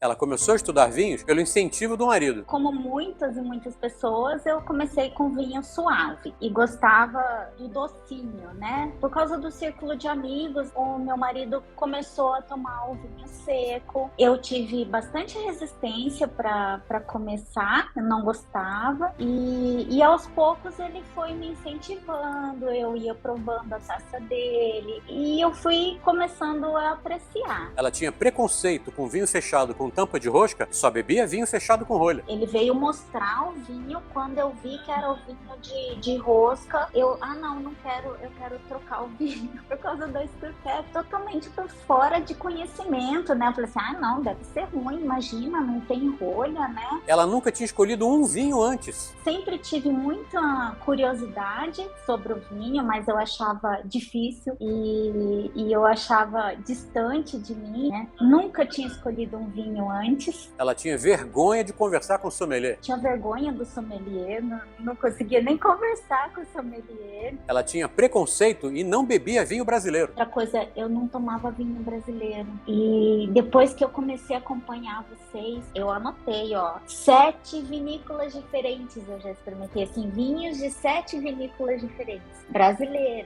Ela começou a estudar vinhos pelo incentivo do marido. Como muitas e muitas pessoas, eu comecei com vinho suave e gostava do docinho, né? Por causa do círculo de amigos, o meu marido começou a tomar o vinho seco. Eu tive bastante resistência para começar, eu não gostava. E aos poucos ele foi me incentivando, eu ia provando a taça dele e eu fui começando a apreciar. Ela tinha preconceito com vinho fechado com tampa de rosca, só bebia vinho fechado com rolha. Ele veio mostrar o vinho, quando eu vi que era o vinho de rosca, não quero, eu quero trocar o vinho, por causa da estrutura, totalmente por fora de conhecimento, né? Eu falei assim, não, deve ser ruim, imagina, não tem rolha, né? Ela nunca tinha escolhido um vinho antes. Sempre tive muita curiosidade sobre o vinho, mas eu achava difícil e eu achava distante de mim, né? Nunca tinha escolhido um vinho antes. Ela tinha vergonha de conversar com o sommelier. Tinha vergonha do sommelier, não conseguia nem conversar com o sommelier. Ela tinha preconceito e não bebia vinho brasileiro. Outra coisa, eu não tomava vinho brasileiro. E depois que eu comecei a acompanhar vocês, eu anotei, 7 vinícolas diferentes eu já experimentei, assim, vinhos de 7 vinícolas diferentes, brasileiros.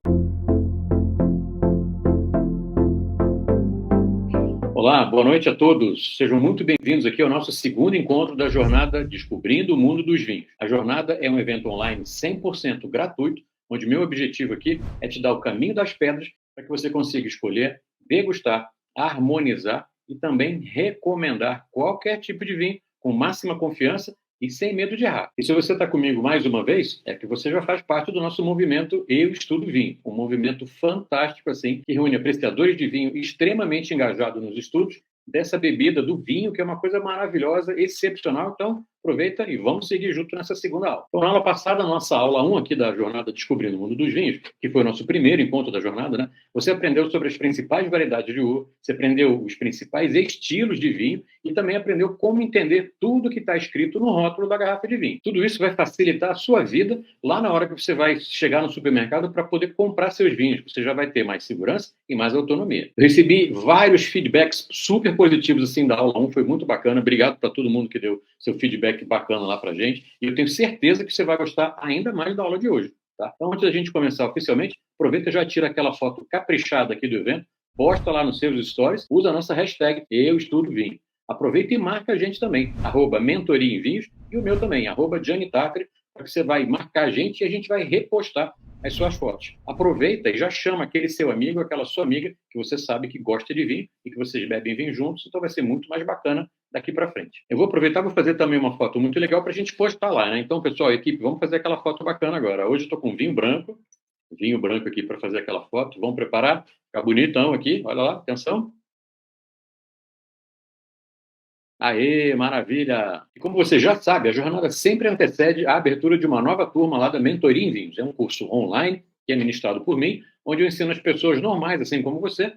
Olá, boa noite a todos. Sejam muito bem-vindos aqui ao nosso segundo encontro da jornada Descobrindo o Mundo dos Vinhos. A jornada é um evento online 100% gratuito, onde meu objetivo aqui é te dar o caminho das pedras para que você consiga escolher, degustar, harmonizar e também recomendar qualquer tipo de vinho com máxima confiança e sem medo de errar. E se você está comigo mais uma vez, é que você já faz parte do nosso movimento Eu Estudo Vinho, um movimento fantástico assim, que reúne apreciadores de vinho extremamente engajados nos estudos dessa bebida do vinho, que é uma coisa maravilhosa, excepcional. Então, aproveita e vamos seguir junto nessa segunda aula. Então, na aula passada, nossa aula 1 aqui da jornada Descobrindo o Mundo dos Vinhos, que foi o nosso primeiro encontro da jornada, né? Você aprendeu sobre as principais variedades de uva, você aprendeu os principais estilos de vinho e também aprendeu como entender tudo que está escrito no rótulo da garrafa de vinho. Tudo isso vai facilitar a sua vida lá na hora que você vai chegar no supermercado para poder comprar seus vinhos. Você já vai ter mais segurança e mais autonomia. Eu recebi vários feedbacks super positivos assim da aula 1, foi muito bacana. Obrigado para todo mundo que deu seu feedback bacana lá pra gente, e eu tenho certeza que você vai gostar ainda mais da aula de hoje, tá? Então, antes da gente começar oficialmente, aproveita e já tira aquela foto caprichada aqui do evento, posta lá nos seus stories, usa a nossa hashtag #EuEstudoVinho. Aproveita e marca a gente também, @mentoria em vinhos, e o meu também, @JanniTacre, para que você vai marcar a gente e a gente vai repostar as suas fotos. Aproveita e já chama aquele seu amigo, aquela sua amiga, que você sabe que gosta de vinho e que vocês bebem vinho juntos, então vai ser muito mais bacana daqui para frente. Eu vou aproveitar e vou fazer também uma foto muito legal para a gente postar lá, né? Então, pessoal, equipe, vamos fazer aquela foto bacana agora. Hoje eu estou com vinho branco aqui para fazer aquela foto. Vamos preparar? Ficar bonitão aqui, olha lá, atenção. Aê, maravilha! E como você já sabe, a jornada sempre antecede a abertura de uma nova turma lá da Mentoria em Vinhos. É um curso online que é ministrado por mim, onde eu ensino as pessoas normais, assim como você,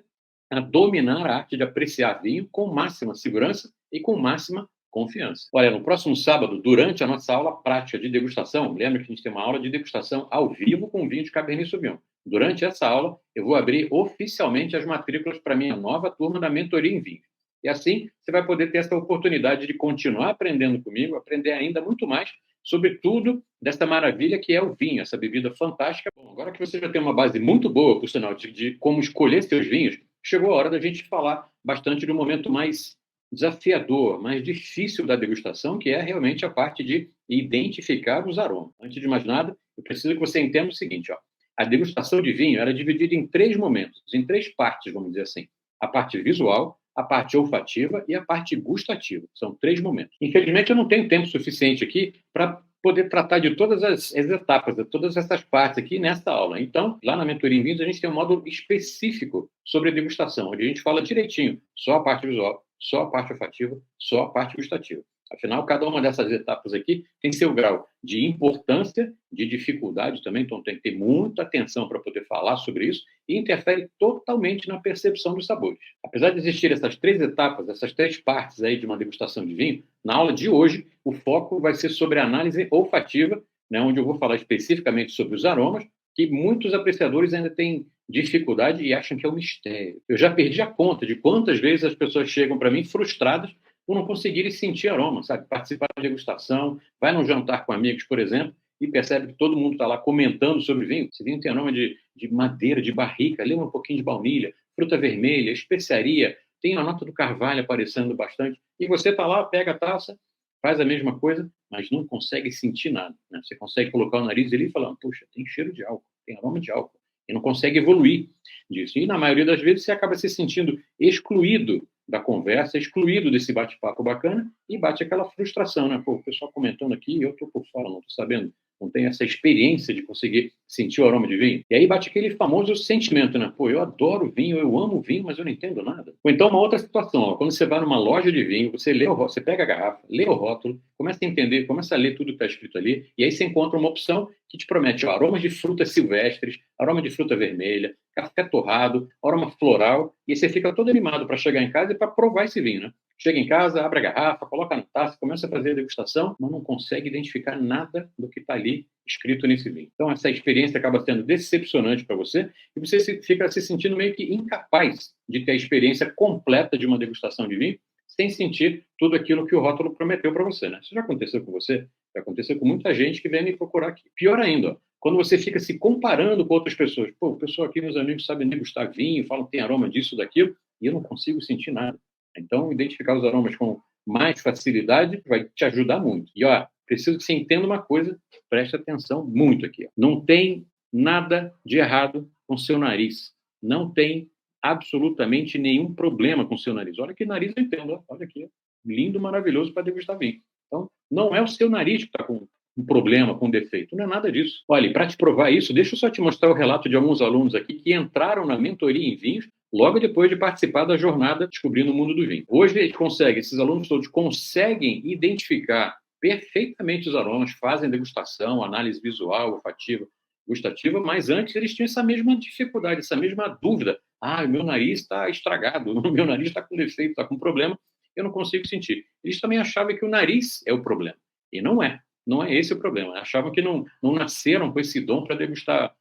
a dominar a arte de apreciar vinho com máxima segurança e com máxima confiança. Olha, no próximo sábado, durante a nossa aula prática de degustação, lembra que a gente tem uma aula de degustação ao vivo com vinho de Cabernet Sauvignon. Durante essa aula, eu vou abrir oficialmente as matrículas para a minha nova turma da Mentoria em Vinhos. E assim, você vai poder ter essa oportunidade de continuar aprendendo comigo, aprender ainda muito mais sobre tudo desta maravilha que é o vinho, essa bebida fantástica. Bom, agora que você já tem uma base muito boa, por sinal, de como escolher seus vinhos, chegou a hora da gente falar bastante do momento mais desafiador, mais difícil da degustação, que é realmente a parte de identificar os aromas. Antes de mais nada, eu preciso que você entenda o seguinte, a degustação de vinho era dividida em 3 momentos, em 3 partes, vamos dizer assim. A parte visual, a parte olfativa e a parte gustativa. São 3 momentos. Infelizmente, eu não tenho tempo suficiente aqui para poder tratar de todas as etapas, de todas essas partes aqui nesta aula. Então, lá na Mentoria em Vinhos, a gente tem um módulo específico sobre a degustação, onde a gente fala direitinho só a parte visual, só a parte olfativa, só a parte gustativa. Afinal, cada uma dessas etapas aqui tem seu grau de importância, de dificuldade também, então tem que ter muita atenção para poder falar sobre isso e interfere totalmente na percepção dos sabores. Apesar de existir essas 3 etapas, essas 3 partes aí de uma degustação de vinho, na aula de hoje o foco vai ser sobre a análise olfativa, né, onde eu vou falar especificamente sobre os aromas, que muitos apreciadores ainda têm dificuldade e acham que é um mistério. Eu já perdi a conta de quantas vezes as pessoas chegam para mim frustradas por não conseguirem sentir aroma, sabe? Participar da degustação, vai num jantar com amigos, por exemplo, e percebe que todo mundo está lá comentando sobre vinho. Esse vinho tem aroma de madeira, de barrica, lembra um pouquinho de baunilha, fruta vermelha, especiaria, tem a nota do carvalho aparecendo bastante. E você está lá, pega a taça, faz a mesma coisa, mas não consegue sentir nada, né? Você consegue colocar o nariz ali e falar, puxa, tem cheiro de álcool, tem aroma de álcool. E não consegue evoluir disso. E, na maioria das vezes, você acaba se sentindo excluído da conversa, excluído desse bate-papo bacana e bate aquela frustração, né? Pô, o pessoal comentando aqui, eu estou por fora, não estou sabendo, não tenho essa experiência de conseguir sentir o aroma de vinho. E aí bate aquele famoso sentimento, né? Pô, eu adoro vinho, eu amo vinho, mas eu não entendo nada. Ou então uma outra situação, ó, quando você vai numa loja de vinho, você pega a garrafa, lê o rótulo, começa a entender, começa a ler tudo que está escrito ali, e aí você encontra uma opção que te promete ó, aromas de frutas silvestres, aroma de fruta vermelha, café torrado, aroma floral, e aí você fica todo animado para chegar em casa e para provar esse vinho, né? Chega em casa, abre a garrafa, coloca na taça, começa a fazer a degustação, mas não consegue identificar nada do que está ali escrito nesse vinho. Então, essa experiência acaba sendo decepcionante para você e você fica se sentindo meio que incapaz de ter a experiência completa de uma degustação de vinho sem sentir tudo aquilo que o rótulo prometeu para você, né? Isso já aconteceu com você? Já aconteceu com muita gente que vem me procurar aqui. Pior ainda, ó, quando você fica se comparando com outras pessoas. Pô, o pessoal aqui, meus amigos, sabem degustar vinho, falam que tem aroma disso, daquilo, e eu não consigo sentir nada. Então, identificar os aromas com mais facilidade vai te ajudar muito. E, ó, preciso que você entenda uma coisa, preste atenção muito aqui. Ó. Não tem nada de errado com seu nariz. Não tem absolutamente nenhum problema com seu nariz. Olha que nariz eu entendo, ó. Olha aqui. Ó. Lindo, maravilhoso para degustar vinho. Então, não é o seu nariz que está com um problema, com um defeito. Não é nada disso. Olha, para te provar isso, deixa eu só te mostrar o relato de alguns alunos aqui que entraram na mentoria em vinhos logo depois de participar da jornada Descobrindo o Mundo do Vinho. Hoje eles conseguem, esses alunos todos conseguem identificar perfeitamente os aromas, fazem degustação, análise visual, olfativa, gustativa, mas antes eles tinham essa mesma dificuldade, essa mesma dúvida. Ah, o meu nariz está estragado, o meu nariz está com defeito, está com problema, eu não consigo sentir. Eles também achavam que o nariz é o problema. E não é. Não é esse o problema. Achavam que não nasceram com esse dom para degustar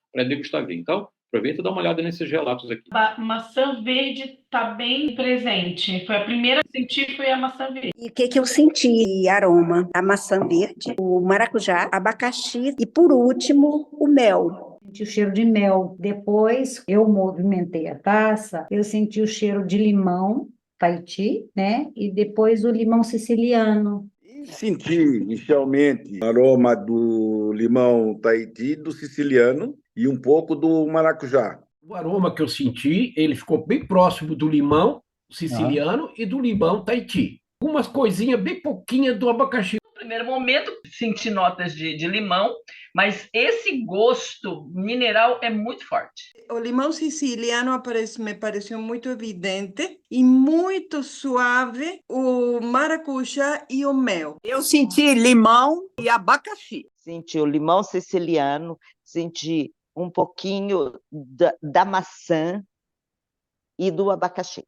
vinho. Então, aproveita e dá uma olhada nesses relatos aqui. A maçã verde está bem presente. Foi a primeira que senti, foi a maçã verde. E o que eu senti? Aroma, a maçã verde, o maracujá, abacaxi e, por último, o mel. Senti o cheiro de mel. Depois, eu movimentei a taça, eu senti o cheiro de limão, Tahiti, né? E depois o limão siciliano. Senti inicialmente o aroma do limão Tahiti, do siciliano e um pouco do maracujá. O aroma que eu senti, ele ficou bem próximo do limão siciliano e do limão Tahiti. Umas coisinhas bem pouquinhas do abacaxi. No primeiro momento, senti notas de limão, mas esse gosto mineral é muito forte. O limão siciliano me pareceu muito evidente e muito suave o maracujá e o mel. Eu senti limão e abacaxi. Senti o limão siciliano, senti um pouquinho da maçã e do abacaxi.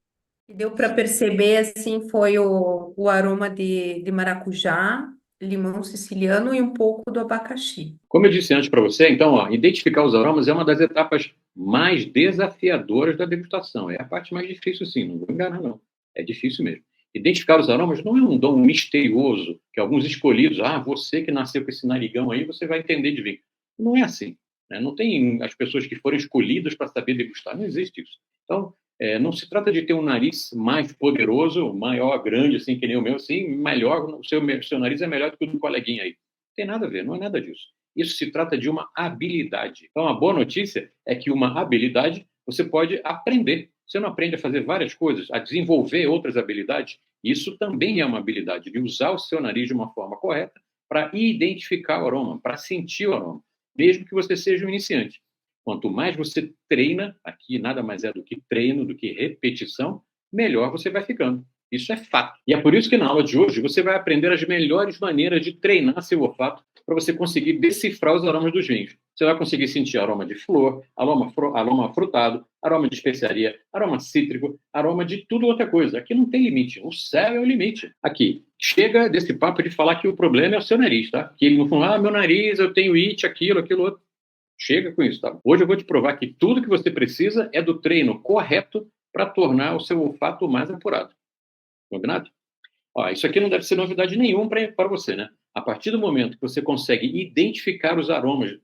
Deu para perceber, assim, foi o aroma de maracujá, limão siciliano e um pouco do abacaxi. Como eu disse antes para você, então, ó, identificar os aromas é uma das etapas mais desafiadoras da degustação. É a parte mais difícil, sim, não vou enganar, não. É difícil mesmo. Identificar os aromas não é um dom misterioso, que alguns escolhidos, você que nasceu com esse narigão aí, você vai entender de vinho. Não é assim. Né? Não tem as pessoas que foram escolhidas para saber degustar. Não existe isso. Então, não se trata de ter um nariz mais poderoso, maior, grande, assim, que nem o meu, assim, melhor, o seu nariz é melhor do que o do coleguinha aí. Não tem nada a ver, não é nada disso. Isso se trata de uma habilidade. Então, a boa notícia é que uma habilidade você pode aprender. Você não aprende a fazer várias coisas, a desenvolver outras habilidades. Isso também é uma habilidade, de usar o seu nariz de uma forma correta para identificar o aroma, para sentir o aroma, mesmo que você seja um iniciante. Quanto mais você treina, aqui nada mais é do que treino, do que repetição, melhor você vai ficando. Isso é fato. E é por isso que na aula de hoje você vai aprender as melhores maneiras de treinar seu olfato para você conseguir decifrar os aromas dos vinhos. Você vai conseguir sentir aroma de flor, aroma frutado, aroma de especiaria, aroma cítrico, aroma de tudo outra coisa. Aqui não tem limite. O céu é o limite. Aqui. Chega desse papo de falar que o problema é o seu nariz, tá? Que ele não fala, meu nariz, eu tenho it, aquilo outro. Chega com isso, tá? Hoje eu vou te provar que tudo que você precisa é do treino correto para tornar o seu olfato mais apurado. Combinado? Ó, isso aqui não deve ser novidade nenhuma para você, né? A partir do momento que você consegue identificar os aromas,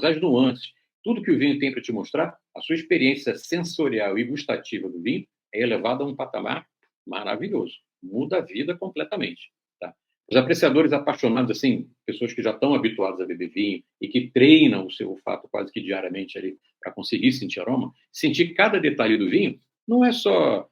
as nuances, tudo que o vinho tem para te mostrar, a sua experiência sensorial e gustativa do vinho é elevada a um patamar maravilhoso. Muda a vida completamente. Tá? Os apreciadores apaixonados, assim, pessoas que já estão habituadas a beber vinho e que treinam o seu olfato quase que diariamente ali para conseguir sentir aroma, sentir cada detalhe do vinho não é só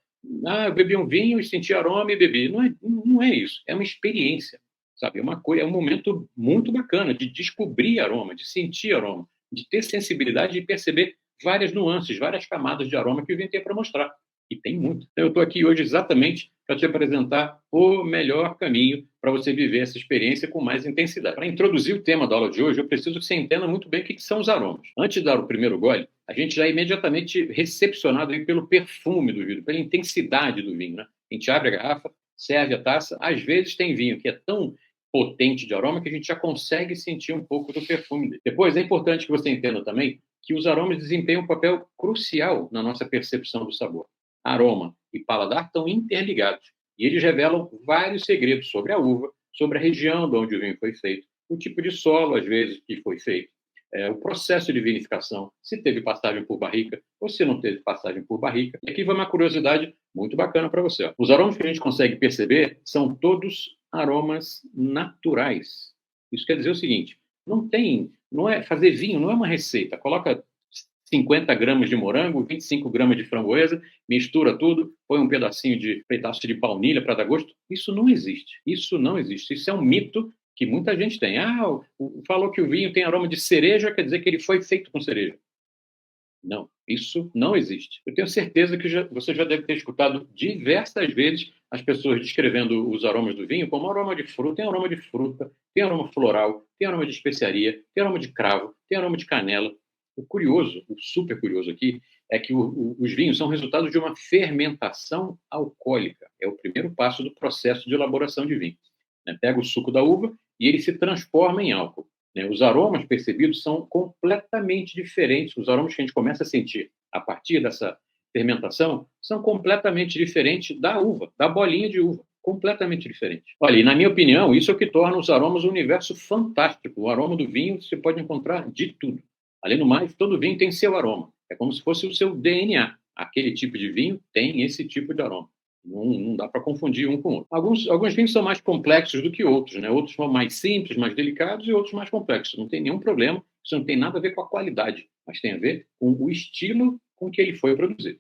eu bebi um vinho e senti aroma e bebi. Não é isso. É uma experiência, sabe? É um momento muito bacana de descobrir aroma, de sentir aroma, de ter sensibilidade e perceber várias nuances, várias camadas de aroma que o vinho tem para mostrar. E tem muito. Então, eu estou aqui hoje exatamente para te apresentar o melhor caminho para você viver essa experiência com mais intensidade. Para introduzir o tema da aula de hoje, eu preciso que você entenda muito bem o que são os aromas. Antes de dar o primeiro gole, a gente já é imediatamente recepcionado aí pelo perfume do vinho, pela intensidade do vinho, né? A gente abre a garrafa, serve a taça, às vezes tem vinho que é tão potente de aroma que a gente já consegue sentir um pouco do perfume dele. Depois, é importante que você entenda também que os aromas desempenham um papel crucial na nossa percepção do sabor. Aroma e paladar estão interligados e eles revelam vários segredos sobre a uva, sobre a região de onde o vinho foi feito, o tipo de solo, às vezes, que foi feito, o processo de vinificação, se teve passagem por barrica ou se não teve passagem por barrica. E aqui vai uma curiosidade muito bacana para você. Ó. Os aromas que a gente consegue perceber são todos aromas naturais. Isso quer dizer o seguinte, não é fazer vinho, não é uma receita. Coloca 50 gramas de morango, 25 gramas de framboesa, mistura tudo, põe um pedaço de baunilha para dar gosto. Isso não existe. Isso não existe. Isso é um mito que muita gente tem. Falou que o vinho tem aroma de cereja, quer dizer que ele foi feito com cereja. Não, isso não existe. Eu tenho certeza que você já deve ter escutado diversas vezes as pessoas descrevendo os aromas do vinho como aroma de fruta, tem aroma de fruta, tem aroma floral, tem aroma de especiaria, tem aroma de cravo, tem aroma de canela. O curioso, o super curioso aqui, é que os vinhos são resultado de uma fermentação alcoólica. É o primeiro passo do processo de elaboração de vinho. Pega o suco da uva e ele se transforma em álcool. Os aromas percebidos são completamente diferentes. Os aromas que a gente começa a sentir a partir dessa fermentação são completamente diferentes da uva, da bolinha de uva. Completamente diferente. Olha, e na minha opinião, isso é o que torna os aromas um universo fantástico. O aroma do vinho você pode encontrar de tudo. Além do mais, todo vinho tem seu aroma. É como se fosse o seu DNA. Aquele tipo de vinho tem esse tipo de aroma. Não dá para confundir um com o outro. Alguns vinhos são mais complexos do que outros, né? Outros são mais simples, mais delicados, e outros mais complexos. Não tem nenhum problema. Isso não tem nada a ver com a qualidade, mas tem a ver com o estilo com que ele foi produzido.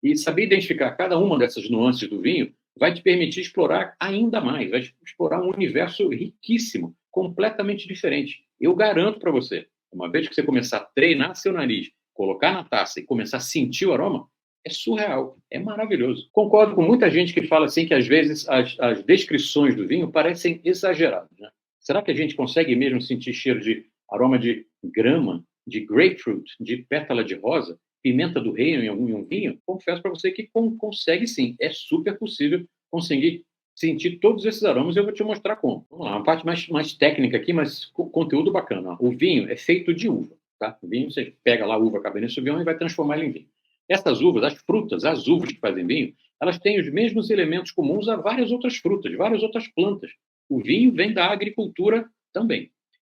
E saber identificar cada uma dessas nuances do vinho vai te permitir explorar ainda mais, vai explorar um universo riquíssimo, completamente diferente. Eu garanto para você, uma vez que você começar a treinar seu nariz, colocar na taça e começar a sentir o aroma, é surreal, é maravilhoso. Concordo com muita gente que fala assim que às vezes as descrições do vinho parecem exageradas, né? Será que a gente consegue mesmo sentir cheiro de aroma de grama, de grapefruit, de pétala de rosa, pimenta do reino em um vinho? Confesso para você que consegue sim, é super possível conseguir sentir todos esses aromas e eu vou te mostrar como. Vamos lá, uma parte mais técnica aqui, mas conteúdo bacana. O vinho é feito de uva, tá? O vinho, você pega lá a uva Cabernet Sauvignon e vai transformar ele em vinho. Essas uvas, as frutas, as uvas que fazem vinho, elas têm os mesmos elementos comuns a várias outras frutas, várias outras plantas. O vinho vem da agricultura também.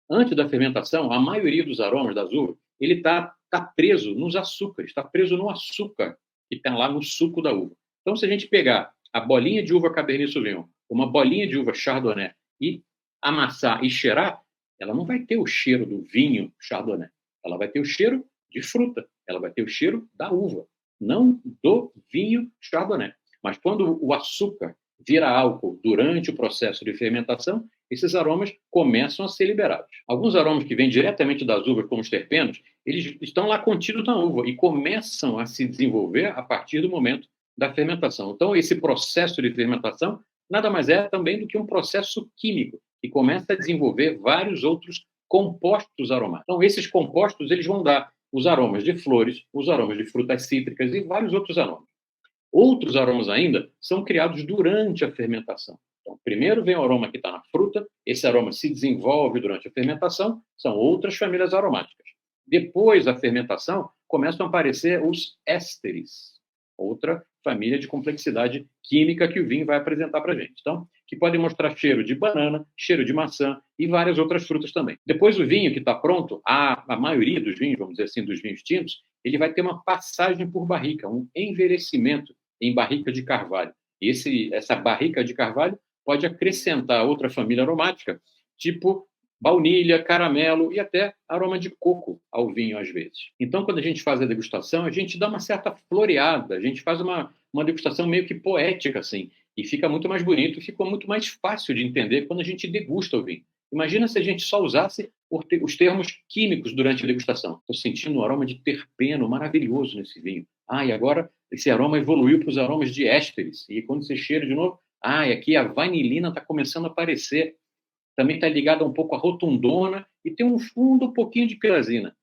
Antes da fermentação, a maioria dos aromas das uvas, ele está preso nos açúcares, está preso no açúcar que está lá no suco da uva. Então, se a gente pegar a bolinha de uva Cabernet Sauvignon, uma bolinha de uva Chardonnay e amassar e cheirar, ela não vai ter o cheiro do vinho Chardonnay. Ela vai ter o cheiro de fruta. Ela vai ter o cheiro da uva, não do vinho Chardonnay. Mas quando o açúcar vira álcool durante o processo de fermentação, esses aromas começam a ser liberados. Alguns aromas que vêm diretamente das uvas, como os terpenos, eles estão lá contidos na uva e começam a se desenvolver a partir do momento da fermentação. Então, esse processo de fermentação nada mais é também do que um processo químico que começa a desenvolver vários outros compostos aromáticos. Então, esses compostos eles vão dar os aromas de flores, os aromas de frutas cítricas e vários outros aromas. Outros aromas ainda são criados durante a fermentação. Então, primeiro vem o aroma que está na fruta, esse aroma se desenvolve durante a fermentação, são outras famílias aromáticas. Depois da fermentação, começam a aparecer os ésteres, outra família de complexidade química que o vinho vai apresentar para a gente. Então, que podem mostrar cheiro de banana, cheiro de maçã e várias outras frutas também. Depois, o vinho que está pronto, a maioria dos vinhos, vamos dizer assim, dos vinhos tintos, ele vai ter uma passagem por barrica, um envelhecimento em barrica de carvalho. Essa barrica de carvalho pode acrescentar outra família aromática, tipo baunilha, caramelo e até aroma de coco ao vinho, às vezes. Então, quando a gente faz a degustação, a gente dá uma certa floreada, a gente faz uma degustação meio que poética, assim, e fica muito mais bonito, e ficou muito mais fácil de entender quando a gente degusta o vinho. Imagina se a gente só usasse os termos químicos durante a degustação. Estou sentindo um aroma de terpeno maravilhoso nesse vinho. E agora esse aroma evoluiu para os aromas de ésteres. E quando você cheira de novo, aqui a vanilina está começando a aparecer. Também está ligada um pouco à rotundona e tem um fundo um pouquinho de pirazina.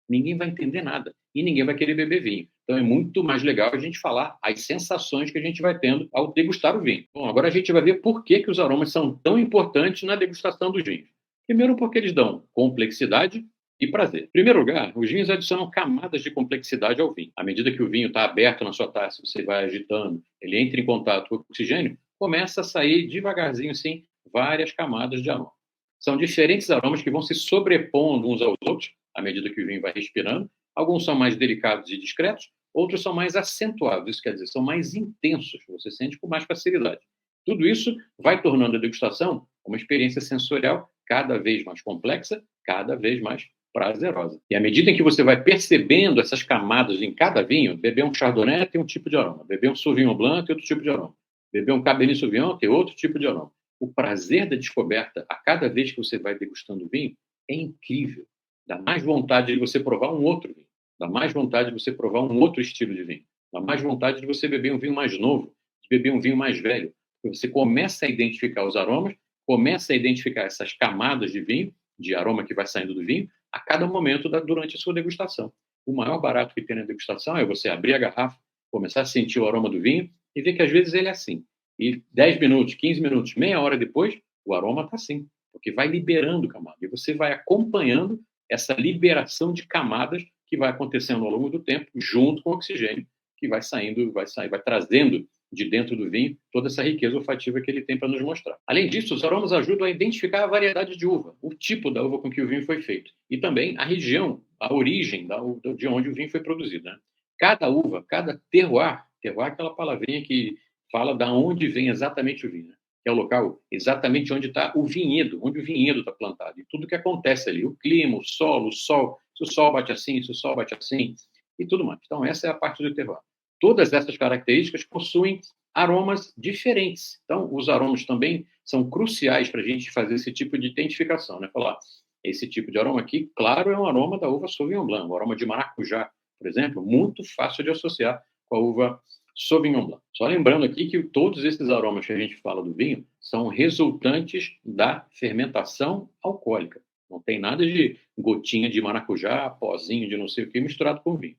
Ninguém vai entender nada e ninguém vai querer beber vinho. Então é muito mais legal a gente falar as sensações que a gente vai tendo ao degustar o vinho. Bom, agora a gente vai ver por que os aromas são tão importantes na degustação dos vinhos. Primeiro, porque eles dão complexidade e prazer. Em primeiro lugar, os vinhos adicionam camadas de complexidade ao vinho. À medida que o vinho está aberto na sua taça, você vai agitando, ele entra em contato com o oxigênio, começa a sair devagarzinho, assim, várias camadas de aroma. São diferentes aromas que vão se sobrepondo uns aos outros à medida que o vinho vai respirando. Alguns são mais delicados e discretos, outros são mais acentuados, isso quer dizer, são mais intensos, você sente com mais facilidade. Tudo isso vai tornando a degustação uma experiência sensorial cada vez mais complexa, cada vez mais prazerosa. E à medida em que você vai percebendo essas camadas em cada vinho, beber um Chardonnay tem um tipo de aroma, beber um Sauvignon Blanc tem outro tipo de aroma, beber um Cabernet Sauvignon tem outro tipo de aroma. O prazer da descoberta a cada vez que você vai degustando o vinho é incrível. Dá mais vontade de você provar um outro vinho. Dá mais vontade de você provar um outro estilo de vinho. Dá mais vontade de você beber um vinho mais novo, de beber um vinho mais velho. Porque você começa a identificar os aromas, começa a identificar essas camadas de vinho, de aroma que vai saindo do vinho, a cada momento durante a sua degustação. O maior barato que tem na degustação é você abrir a garrafa, começar a sentir o aroma do vinho e ver que às vezes ele é assim. E 10 minutos, 15 minutos, meia hora depois, o aroma está assim, porque vai liberando camada. E você vai acompanhando essa liberação de camadas que vai acontecendo ao longo do tempo, junto com o oxigênio, que vai saindo, vai trazendo de dentro do vinho toda essa riqueza olfativa que ele tem para nos mostrar. Além disso, os aromas ajudam a identificar a variedade de uva, o tipo da uva com que o vinho foi feito, e também a região, a origem de onde o vinho foi produzido, né? Cada uva, cada terroir é aquela palavrinha que fala de onde vem exatamente o vinho, né? Que é o local exatamente onde está o vinhedo, onde o vinhedo está plantado. E tudo que acontece ali, o clima, o solo, o sol, se o sol bate assim, se o sol bate assim, e tudo mais. Então, essa é a parte do terroir. Todas essas características possuem aromas diferentes. Então, os aromas também são cruciais para a gente fazer esse tipo de identificação, né? Falar, esse tipo de aroma aqui, claro, é um aroma da uva Sauvignon Blanc, o aroma de maracujá, por exemplo, muito fácil de associar com a uva Sauvignon Blanc. Só lembrando aqui que todos esses aromas que a gente fala do vinho são resultantes da fermentação alcoólica. Não tem nada de gotinha de maracujá, pozinho de não sei o que misturado com vinho.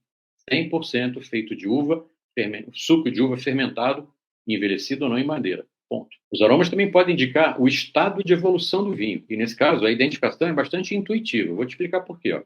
100% feito de uva, suco de uva fermentado, envelhecido ou não em madeira. Ponto. Os aromas também podem indicar o estado de evolução do vinho. E, nesse caso, a identificação é bastante intuitiva. Eu vou te explicar por quê.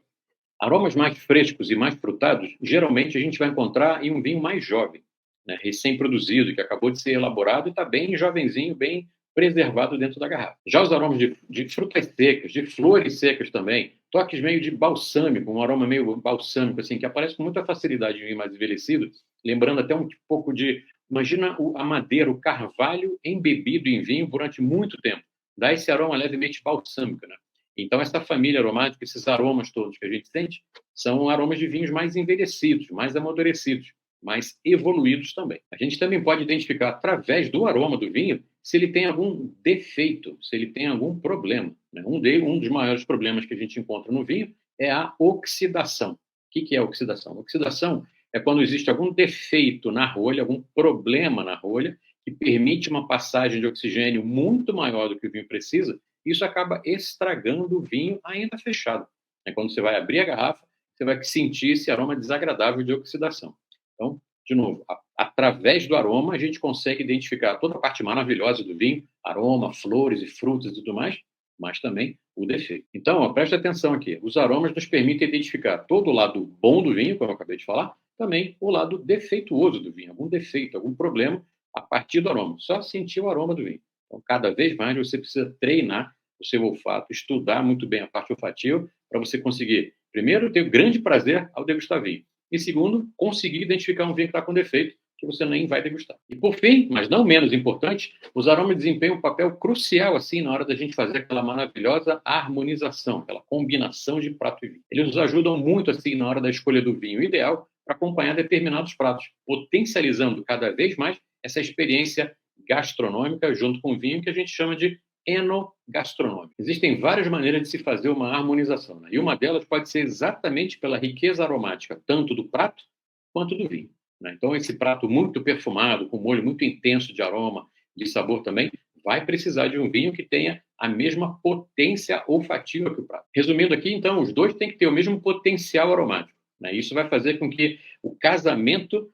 Aromas mais frescos e mais frutados, geralmente a gente vai encontrar em um vinho mais jovem, né, recém-produzido, que acabou de ser elaborado e está bem jovenzinho, bem preservado dentro da garrafa. Já os aromas de frutas secas, de flores secas também, toques meio de balsâmico, um aroma meio balsâmico, assim, que aparece com muita facilidade em vinho mais envelhecido, lembrando até um pouco de... Imagina a madeira, o carvalho embebido em vinho durante muito tempo. Dá esse aroma levemente balsâmico, né? Então, essa família aromática, esses aromas todos que a gente sente, são aromas de vinhos mais envelhecidos, mais amadurecidos, mais evoluídos também. A gente também pode identificar, através do aroma do vinho, se ele tem algum defeito, se ele tem algum problema, né? Um dos maiores problemas que a gente encontra no vinho é a oxidação. O que é a oxidação? A oxidação é quando existe algum defeito na rolha, algum problema na rolha, que permite uma passagem de oxigênio muito maior do que o vinho precisa. Isso acaba estragando o vinho ainda fechado. Quando você vai abrir a garrafa, você vai sentir esse aroma desagradável de oxidação. Então, de novo, através do aroma, a gente consegue identificar toda a parte maravilhosa do vinho, aroma, flores e frutas e tudo mais, mas também o defeito. Então, preste atenção aqui. Os aromas nos permitem identificar todo o lado bom do vinho, como eu acabei de falar, também o lado defeituoso do vinho, algum defeito, algum problema a partir do aroma. Só sentir o aroma do vinho. Então, cada vez mais você precisa treinar o seu olfato, estudar muito bem a parte olfativa para você conseguir, primeiro, ter grande prazer ao degustar vinho. E segundo, conseguir identificar um vinho que está com defeito, que você nem vai degustar. E por fim, mas não menos importante, os aromas desempenham um papel crucial assim na hora da gente fazer aquela maravilhosa harmonização, aquela combinação de prato e vinho. Eles nos ajudam muito assim na hora da escolha do vinho ideal para acompanhar determinados pratos, potencializando cada vez mais essa experiência gastronômica junto com o vinho que a gente chama de enogastronômica. Existem várias maneiras de se fazer uma harmonização, né? E uma delas pode ser exatamente pela riqueza aromática, tanto do prato quanto do vinho, né? Então, esse prato muito perfumado, com molho muito intenso de aroma, de sabor também, vai precisar de um vinho que tenha a mesma potência olfativa que o prato. Resumindo aqui, então, os dois têm que ter o mesmo potencial aromático, né? Isso vai fazer com que o casamento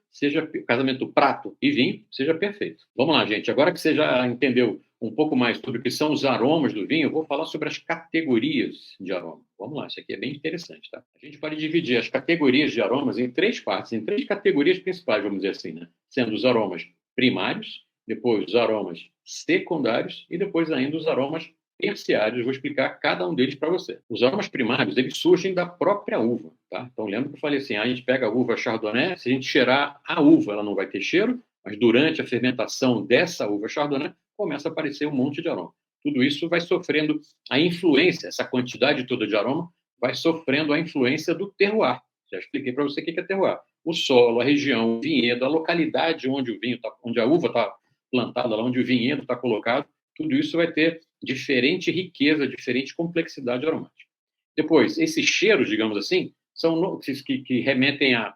prato e vinho seja perfeito. Vamos lá, gente. Agora que você já entendeu um pouco mais sobre o que são os aromas do vinho, eu vou falar sobre as categorias de aroma. Vamos lá, isso aqui é bem interessante, tá? A gente pode dividir as categorias de aromas em três partes, em três categorias principais, vamos dizer assim, né? Sendo os aromas primários, depois os aromas secundários e depois ainda os aromas terciários. Eu vou explicar cada um deles para você. Os aromas primários, eles surgem da própria uva, tá? Então, lembra que eu falei assim, a gente pega a uva Chardonnay, se a gente cheirar a uva, ela não vai ter cheiro, mas durante a fermentação dessa uva Chardonnay, começa a aparecer um monte de aroma. Tudo isso vai sofrendo a influência, essa quantidade toda de aroma, vai sofrendo a influência do terroir. Já expliquei para você o que é terroir. O solo, a região, o vinhedo, a localidade onde o vinho tá, onde a uva está plantada, lá onde o vinhedo está colocado, tudo isso vai ter diferente riqueza, diferente complexidade aromática. Depois, esses cheiros, digamos assim, são que remetem a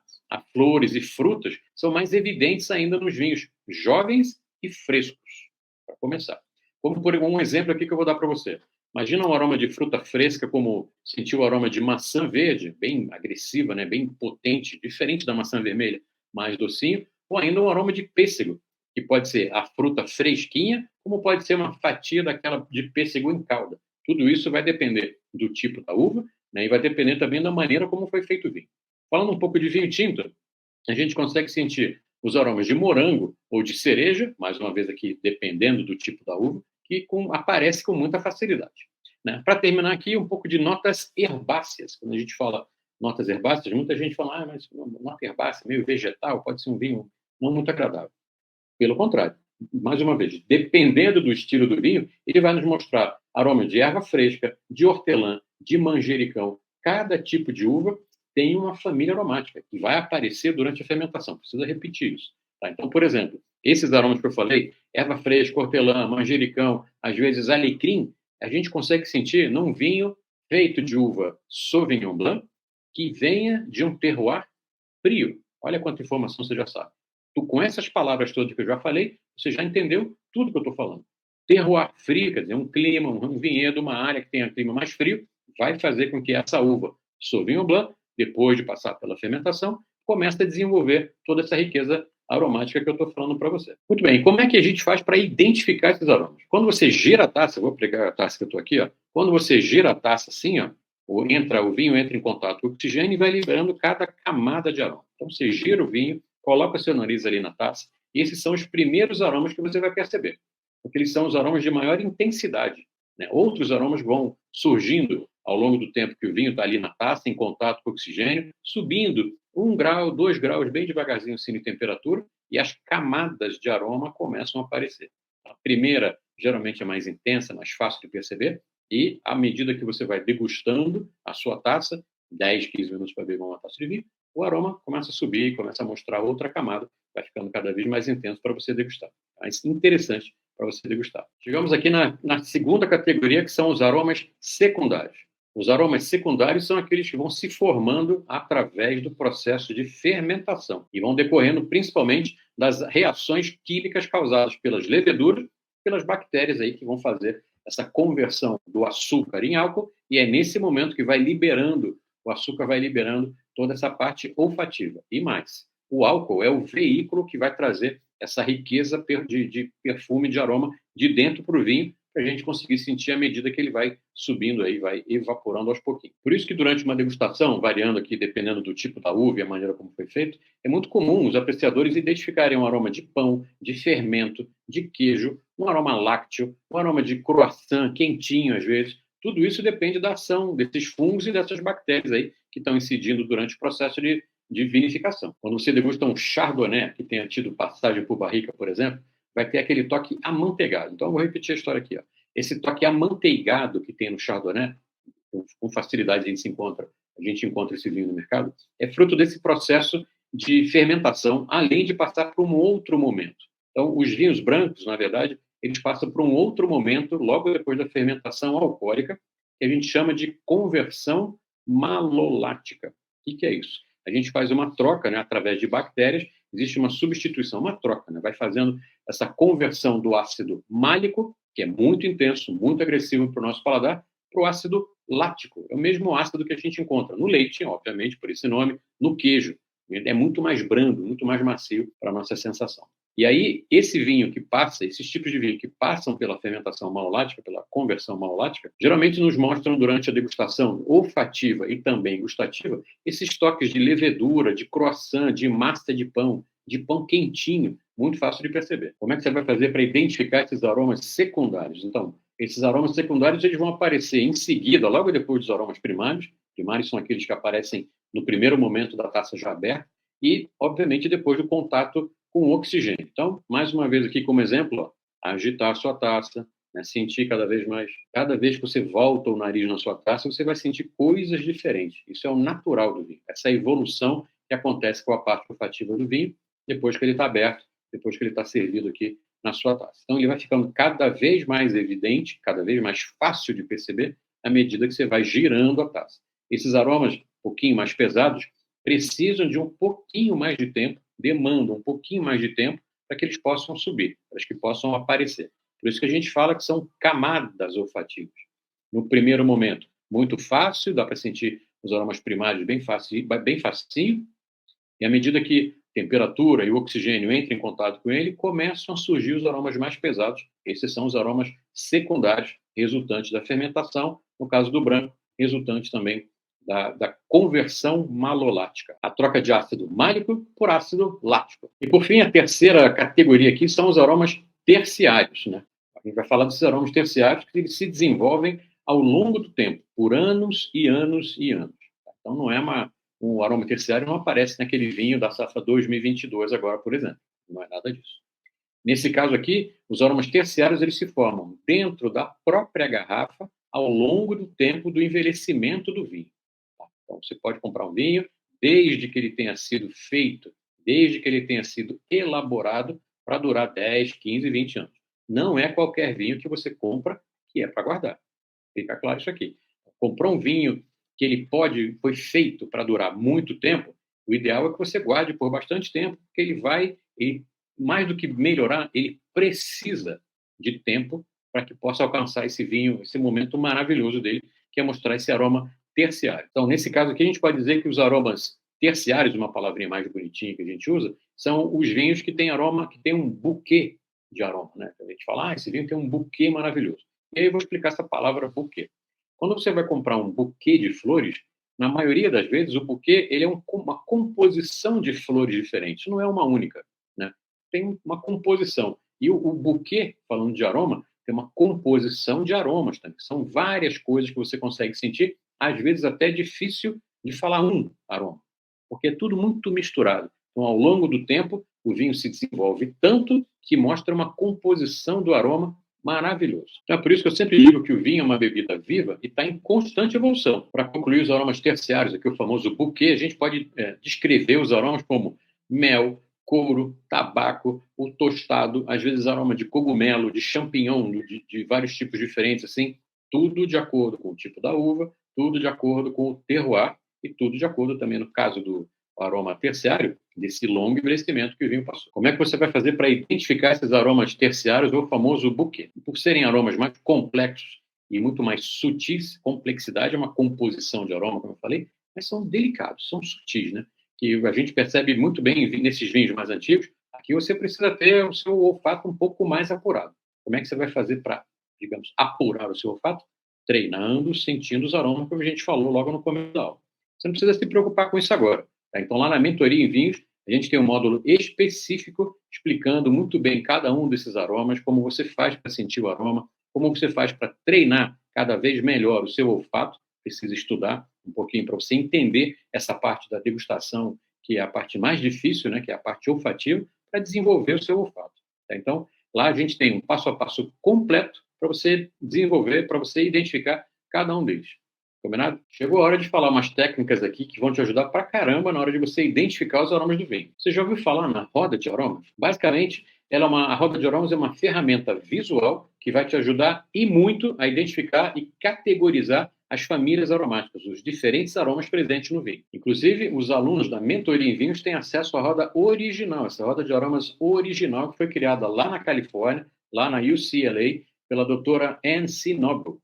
flores e frutas, são mais evidentes ainda nos vinhos jovens e frescos, para começar. Como por um exemplo aqui que eu vou dar para você. Imagina um aroma de fruta fresca, como sentir o aroma de maçã verde, bem agressiva, né? Bem potente, diferente da maçã vermelha, mais docinho, ou ainda um aroma de pêssego, que pode ser a fruta fresquinha, como pode ser uma fatia daquela de pêssego em calda. Tudo isso vai depender do tipo da uva, né? E vai depender também da maneira como foi feito o vinho. Falando um pouco de vinho tinto, a gente consegue sentir os aromas de morango ou de cereja, mais uma vez aqui, dependendo do tipo da uva, que aparece com muita facilidade, né? Para terminar aqui, um pouco de notas herbáceas. Quando a gente fala notas herbáceas, muita gente fala, mas nota herbácea, meio vegetal, pode ser um vinho não muito agradável. Pelo contrário, mais uma vez, dependendo do estilo do vinho, ele vai nos mostrar aroma de erva fresca, de hortelã, de manjericão. Cada tipo de uva tem uma família aromática que vai aparecer durante a fermentação. Precisa repetir isso, tá? Então, por exemplo, esses aromas que eu falei, erva fresca, hortelã, manjericão, às vezes alecrim, a gente consegue sentir num vinho feito de uva Sauvignon Blanc que venha de um terroir frio. Olha quanta informação você já sabe. Com essas palavras todas que eu já falei, você já entendeu tudo que eu estou falando. Terroir frio, quer dizer, um clima, um vinhedo, uma área que tenha clima mais frio, vai fazer com que essa uva Sauvignon Blanc, depois de passar pela fermentação, comece a desenvolver toda essa riqueza aromática que eu estou falando para você. Muito bem, como é que a gente faz para identificar esses aromas? Quando você gira a taça, vou pegar a taça que eu estou aqui, ó. Quando você gira a taça assim, ó, o vinho entra em contato com o oxigênio e vai liberando cada camada de aroma. Então você gira o vinho, coloca seu nariz ali na taça, e esses são os primeiros aromas que você vai perceber, porque eles são os aromas de maior intensidade, né? Outros aromas vão surgindo ao longo do tempo que o vinho está ali na taça, em contato com o oxigênio, subindo 1 grau, 2 graus, bem devagarzinho assim de temperatura, e as camadas de aroma começam a aparecer. A primeira, geralmente, é mais intensa, mais fácil de perceber, e à medida que você vai degustando a sua taça, 10, 15 minutos para beber uma taça de vinho, o aroma começa a subir, começa a mostrar outra camada, vai ficando cada vez mais intenso para você degustar. Mais interessante para você degustar. Chegamos aqui na segunda categoria, que são os aromas secundários. Os aromas secundários são aqueles que vão se formando através do processo de fermentação e vão decorrendo principalmente das reações químicas causadas pelas leveduras, pelas bactérias aí que vão fazer essa conversão do açúcar em álcool, e é nesse momento que o açúcar vai liberando toda essa parte olfativa. E mais, o álcool é o veículo que vai trazer essa riqueza de perfume, de aroma, de dentro para o vinho, para a gente conseguir sentir à medida que ele vai subindo aí, vai evaporando aos pouquinhos. Por isso que durante uma degustação, variando aqui dependendo do tipo da uva e a maneira como foi feito, é muito comum os apreciadores identificarem um aroma de pão, de fermento, de queijo, um aroma lácteo, um aroma de croissant quentinho às vezes. Tudo isso depende da ação desses fungos e dessas bactérias aí que estão incidindo durante o processo de vinificação. Quando você degusta um chardonnay que tenha tido passagem por barrica, por exemplo, vai ter aquele toque amanteigado. Então, eu vou repetir a história aqui. Ó. Esse toque amanteigado que tem no chardonnay, com facilidade a gente encontra esse vinho no mercado, é fruto desse processo de fermentação, além de passar por um outro momento. Então, os vinhos brancos, na verdade, eles passam por um outro momento, logo depois da fermentação alcoólica, que a gente chama de conversão malolática. O que é isso? A gente faz uma troca, né, através de bactérias, existe uma substituição, uma troca, né, vai fazendo essa conversão do ácido málico, que é muito intenso, muito agressivo para o nosso paladar, para o ácido lático. É o mesmo ácido que a gente encontra no leite, obviamente, por esse nome, no queijo. É muito mais brando, muito mais macio para a nossa sensação. E aí, esse vinho que passa, esses tipos de vinho que passam pela fermentação malolática, pela conversão malolática, geralmente nos mostram durante a degustação olfativa e também gustativa, esses toques de levedura, de croissant, de massa de pão quentinho, muito fácil de perceber. Como é que você vai fazer para identificar esses aromas secundários? Então, esses aromas secundários eles vão aparecer em seguida, logo depois dos aromas primários. Primários são aqueles que aparecem no primeiro momento da taça já aberta e, obviamente, depois do contato com o oxigênio. Então, mais uma vez aqui como exemplo, ó, agitar a sua taça, né, sentir cada vez mais. Cada vez que você volta o nariz na sua taça, você vai sentir coisas diferentes. Isso é o natural do vinho. Essa evolução que acontece com a parte olfativa do vinho depois que ele está aberto, depois que ele está servido aqui na sua taça. Então, ele vai ficando cada vez mais evidente, cada vez mais fácil de perceber à medida que você vai girando a taça. Esses aromas um pouquinho mais pesados precisam de um pouquinho mais de tempo, demandam um pouquinho mais de tempo para que eles possam subir, para que possam aparecer. Por isso que a gente fala que são camadas olfativas. No primeiro momento, muito fácil, dá para sentir os aromas primários bem facinho, e à medida que a temperatura e o oxigênio entram em contato com ele, começam a surgir os aromas mais pesados. Esses são os aromas secundários, resultantes da fermentação, no caso do branco, resultante também da conversão malolática, a troca de ácido málico por ácido lático. E, por fim, a terceira categoria aqui são os aromas terciários. Né? A gente vai falar desses aromas terciários que eles se desenvolvem ao longo do tempo, por anos e anos e anos. Então, não é um aroma terciário não aparece naquele vinho da safra 2022 agora, por exemplo. Não é nada disso. Nesse caso aqui, os aromas terciários eles se formam dentro da própria garrafa ao longo do tempo do envelhecimento do vinho. Então, você pode comprar um vinho desde que ele tenha sido feito, desde que ele tenha sido elaborado para durar 10, 15, 20 anos. Não é qualquer vinho que você compra que é para guardar. Fica claro isso aqui. Comprou um vinho que ele foi feito para durar muito tempo, o ideal é que você guarde por bastante tempo, porque ele mais do que melhorar, ele precisa de tempo para que possa alcançar esse vinho, esse momento maravilhoso dele, que é mostrar esse aroma terciário. Então, nesse caso aqui, a gente pode dizer que os aromas terciários, uma palavrinha mais bonitinha que a gente usa, são os vinhos que têm aroma, que tem um buquê de aroma, né? A gente fala, esse vinho tem um buquê maravilhoso. E aí eu vou explicar essa palavra buquê. Quando você vai comprar um buquê de flores, na maioria das vezes, o buquê ele é uma composição de flores diferentes, não é uma única, né? Tem uma composição. E o buquê, falando de aroma, tem uma composição de aromas também. São várias coisas que você consegue sentir, às vezes até difícil de falar um aroma, porque é tudo muito misturado. Então, ao longo do tempo, o vinho se desenvolve tanto que mostra uma composição do aroma maravilhoso. Então, é por isso que eu sempre digo que o vinho é uma bebida viva e está em constante evolução. Para concluir os aromas terciários, aqui o famoso buquê, a gente pode descrever os aromas como mel, couro, tabaco, o tostado, às vezes aroma de cogumelo, de champignon, de vários tipos diferentes, assim, tudo de acordo com o tipo da uva, tudo de acordo com o terroir e tudo de acordo também, no caso do aroma terciário, desse longo envelhecimento que o vinho passou. Como é que você vai fazer para identificar esses aromas terciários, ou o famoso buquê? Por serem aromas mais complexos e muito mais sutis, complexidade é uma composição de aroma, como eu falei, mas são delicados, são sutis, né? Que a gente percebe muito bem nesses vinhos mais antigos. Aqui você precisa ter o seu olfato um pouco mais apurado. Como é que você vai fazer para digamos, apurar o seu olfato? Treinando, sentindo os aromas, como a gente falou logo no começo da aula. Você não precisa se preocupar com isso agora. Tá? Então, lá na Mentoria em Vinhos, a gente tem um módulo específico explicando muito bem cada um desses aromas, como você faz para sentir o aroma, como você faz para treinar cada vez melhor o seu olfato. Precisa estudar um pouquinho para você entender essa parte da degustação, que é a parte mais difícil, né, que é a parte olfativa, para desenvolver o seu olfato. Tá? Então, lá a gente tem um passo a passo completo para você desenvolver, para você identificar cada um deles. Combinado? Chegou a hora de falar umas técnicas aqui que vão te ajudar pra caramba na hora de você identificar os aromas do vinho. Você já ouviu falar na roda de aromas? Basicamente, a roda de aromas é uma ferramenta visual que vai te ajudar e muito a identificar e categorizar as famílias aromáticas, os diferentes aromas presentes no vinho. Inclusive, os alunos da Mentoria em Vinhos têm acesso à roda original, essa roda de aromas original que foi criada lá na Califórnia, lá na UCLA, pela doutora Anne C. Noble.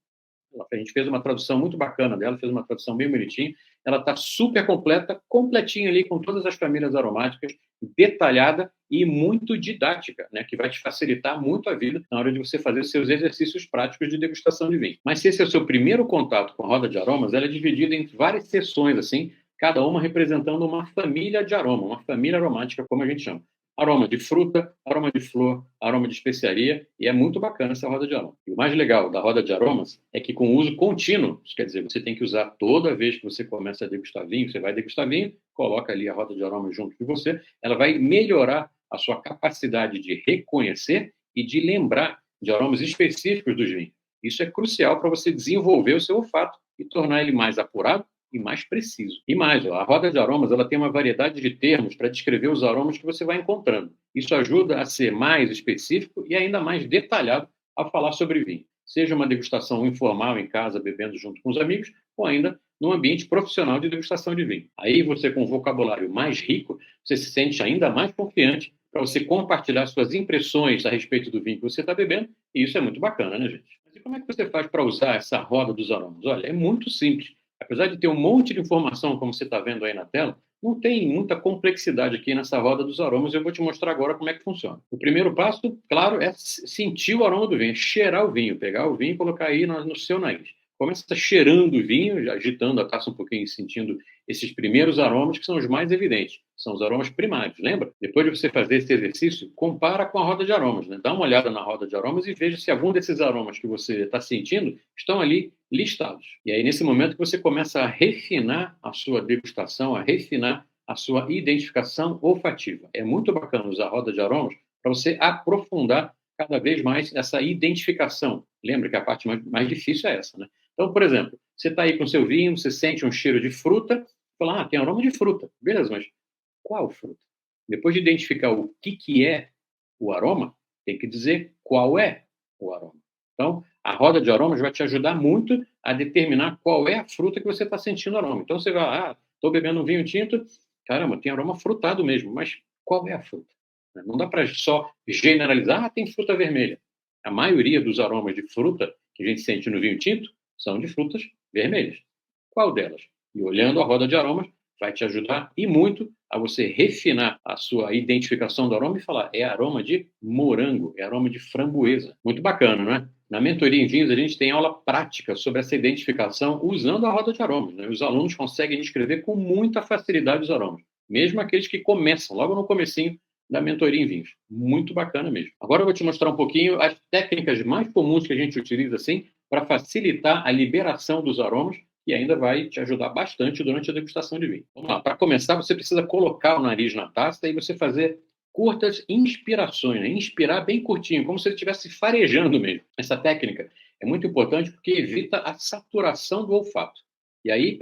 A gente fez uma tradução muito bacana dela, fez uma tradução bem bonitinha. Ela está super completa, completinha ali, com todas as famílias aromáticas, detalhada e muito didática, né, que vai te facilitar muito a vida na hora de você fazer seus exercícios práticos de degustação de vinho. Mas se esse é o seu primeiro contato com a roda de aromas, ela é dividida em várias sessões, assim, cada uma representando uma família de aroma, uma família aromática, como a gente chama. Aroma de fruta, aroma de flor, aroma de especiaria, e é muito bacana essa roda de aroma. E o mais legal da roda de aromas é que com o uso contínuo, isso quer dizer, você tem que usar toda vez que você começa a degustar vinho, você vai degustar vinho, coloca ali a roda de aromas junto de você, ela vai melhorar a sua capacidade de reconhecer e de lembrar de aromas específicos dos vinhos. Isso é crucial para você desenvolver o seu olfato e tornar ele mais apurado e mais preciso. E mais, a roda de aromas ela tem uma variedade de termos para descrever os aromas que você vai encontrando. Isso ajuda a ser mais específico e ainda mais detalhado ao falar sobre vinho. Seja uma degustação informal em casa, bebendo junto com os amigos, ou ainda num ambiente profissional de degustação de vinho. Aí você, com um vocabulário mais rico, você se sente ainda mais confiante para você compartilhar suas impressões a respeito do vinho que você está bebendo, e isso é muito bacana, né, gente? Mas e como é que você faz para usar essa roda dos aromas? Olha, é muito simples. Apesar de ter um monte de informação, como você está vendo aí na tela, não tem muita complexidade aqui nessa roda dos aromas. Eu vou te mostrar agora como é que funciona. O primeiro passo, claro, é sentir o aroma do vinho, cheirar o vinho, pegar o vinho e colocar aí no seu nariz. Começa cheirando o vinho, agitando a taça um pouquinho, sentindo esses primeiros aromas que são os mais evidentes. São os aromas primários, lembra? Depois de você fazer esse exercício, compara com a roda de aromas, né? Dá uma olhada na roda de aromas e veja se algum desses aromas que você está sentindo estão ali listados. E aí, nesse momento, que você começa a refinar a sua degustação, a refinar a sua identificação olfativa. É muito bacana usar a roda de aromas para você aprofundar cada vez mais essa identificação. Lembra que a parte mais difícil é essa, né? Então, por exemplo, você está aí com seu vinho, você sente um cheiro de fruta, fala, tem aroma de fruta. Beleza, mas qual fruta? Depois de identificar o que é o aroma, tem que dizer qual é o aroma. Então, a roda de aromas vai te ajudar muito a determinar qual é a fruta que você está sentindo aroma. Então, você vai, estou bebendo um vinho tinto, caramba, tem aroma frutado mesmo, mas qual é a fruta? Não dá para só generalizar, tem fruta vermelha. A maioria dos aromas de fruta que a gente sente no vinho tinto são de frutas vermelhas. Qual delas? E olhando a roda de aromas, vai te ajudar e muito a você refinar a sua identificação do aroma e falar, é aroma de morango, é aroma de framboesa. Muito bacana, não é? Na Mentoria em Vinhos, a gente tem aula prática sobre essa identificação usando a roda de aromas, né? Os alunos conseguem descrever com muita facilidade os aromas, mesmo aqueles que começam logo no comecinho da Mentoria em Vinhos. Muito bacana mesmo. Agora eu vou te mostrar um pouquinho as técnicas mais comuns que a gente utiliza assim para facilitar a liberação dos aromas e ainda vai te ajudar bastante durante a degustação de vinho. Vamos lá. Para começar, você precisa colocar o nariz na taça e você fazer curtas inspirações, né? Inspirar bem curtinho, como se ele estivesse farejando mesmo. Essa técnica é muito importante porque evita a saturação do olfato. E aí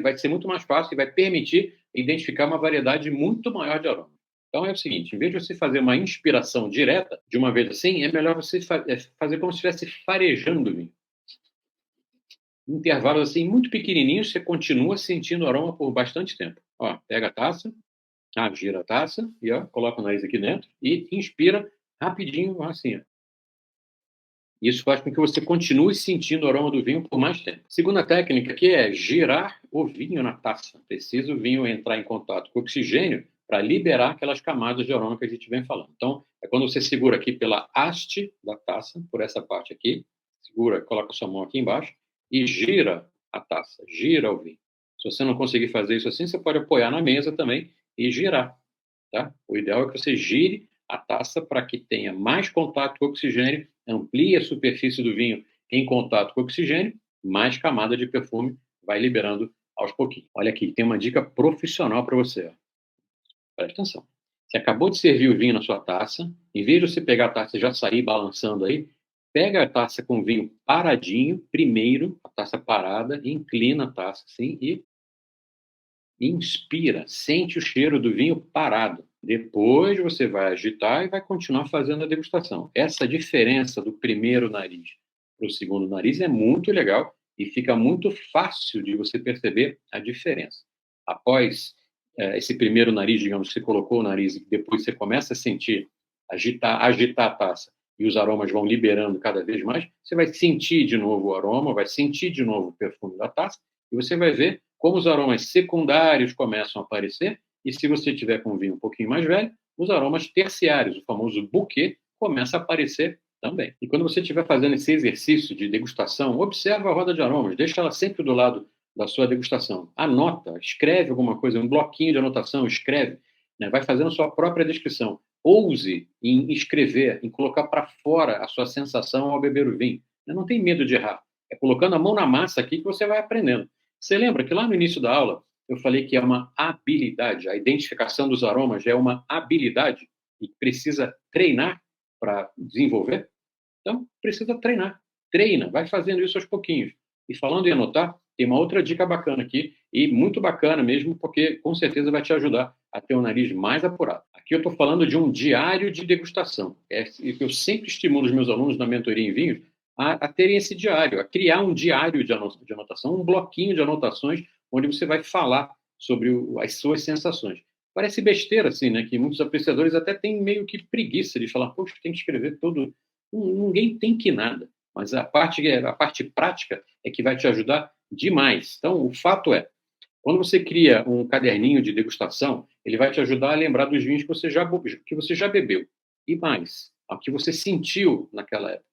vai ser muito mais fácil e vai permitir identificar uma variedade muito maior de aromas. Então é o seguinte, em vez de você fazer uma inspiração direta, de uma vez assim, é melhor você fazer como se estivesse farejando o vinho. Intervalos assim muito pequenininhos, você continua sentindo o aroma por bastante tempo. Ó, pega a taça, gira a taça e coloca o nariz aqui dentro e inspira rapidinho assim. Ó. Isso faz com que você continue sentindo o aroma do vinho por mais tempo. Segunda técnica aqui é girar o vinho na taça. Precisa o vinho entrar em contato com o oxigênio para liberar aquelas camadas de aroma que a gente vem falando. Então, é quando você segura aqui pela haste da taça, por essa parte aqui, Segura, coloca a sua mão aqui embaixo e gira a taça, gira o vinho. Se você não conseguir fazer isso assim, você pode apoiar na mesa também e girar, tá? O ideal é que você gire a taça para que tenha mais contato com o oxigênio, amplie a superfície do vinho em contato com o oxigênio, mais camada de perfume vai liberando aos pouquinhos. Olha aqui, tem uma dica profissional para você. Ó. Presta atenção. Você acabou de servir o vinho na sua taça, em vez de você pegar a taça e já sair balançando aí, pega a taça com o vinho paradinho, primeiro, a taça parada, inclina a taça assim e inspira, sente o cheiro do vinho parado. Depois você vai agitar e vai continuar fazendo a degustação. Essa diferença do primeiro nariz para o segundo nariz é muito legal e fica muito fácil de você perceber a diferença. Após esse primeiro nariz, digamos, que você colocou o nariz e depois você começa a sentir, agitar a taça e os aromas vão liberando cada vez mais, você vai sentir de novo o aroma, vai sentir de novo o perfume da taça e você vai ver como os aromas secundários começam a aparecer e se você tiver com um vinho um pouquinho mais velho, os aromas terciários, o famoso bouquet, começa a aparecer também. E quando você estiver fazendo esse exercício de degustação, observa a roda de aromas, deixa ela sempre do lado da sua degustação. Anota, escreve alguma coisa, um bloquinho de anotação, escreve, né? Vai fazendo a sua própria descrição. Ouse em escrever, em colocar para fora a sua sensação ao beber o vinho. Não tem medo de errar. É colocando a mão na massa aqui que você vai aprendendo. Você lembra que lá no início da aula eu falei que é uma habilidade, a identificação dos aromas é uma habilidade e precisa treinar para desenvolver? Então, precisa treinar. Treina, vai fazendo isso aos pouquinhos. E falando em anotar, tem uma outra dica bacana aqui, e muito bacana mesmo, porque com certeza vai te ajudar a ter um nariz mais apurado. Aqui eu estou falando de um diário de degustação. Eu sempre estimulo os meus alunos na mentoria em vinhos a terem esse diário, a criar um diário de anotação, um bloquinho de anotações, onde você vai falar sobre as suas sensações. Parece besteira, assim, né? Que muitos apreciadores até têm meio que preguiça de falar, poxa, tem que escrever todo... Ninguém tem que nada. Mas a parte prática é que vai te ajudar demais. Então, o fato é, quando você cria um caderninho de degustação, ele vai te ajudar a lembrar dos vinhos que você já bebeu. E mais, o que você sentiu naquela época.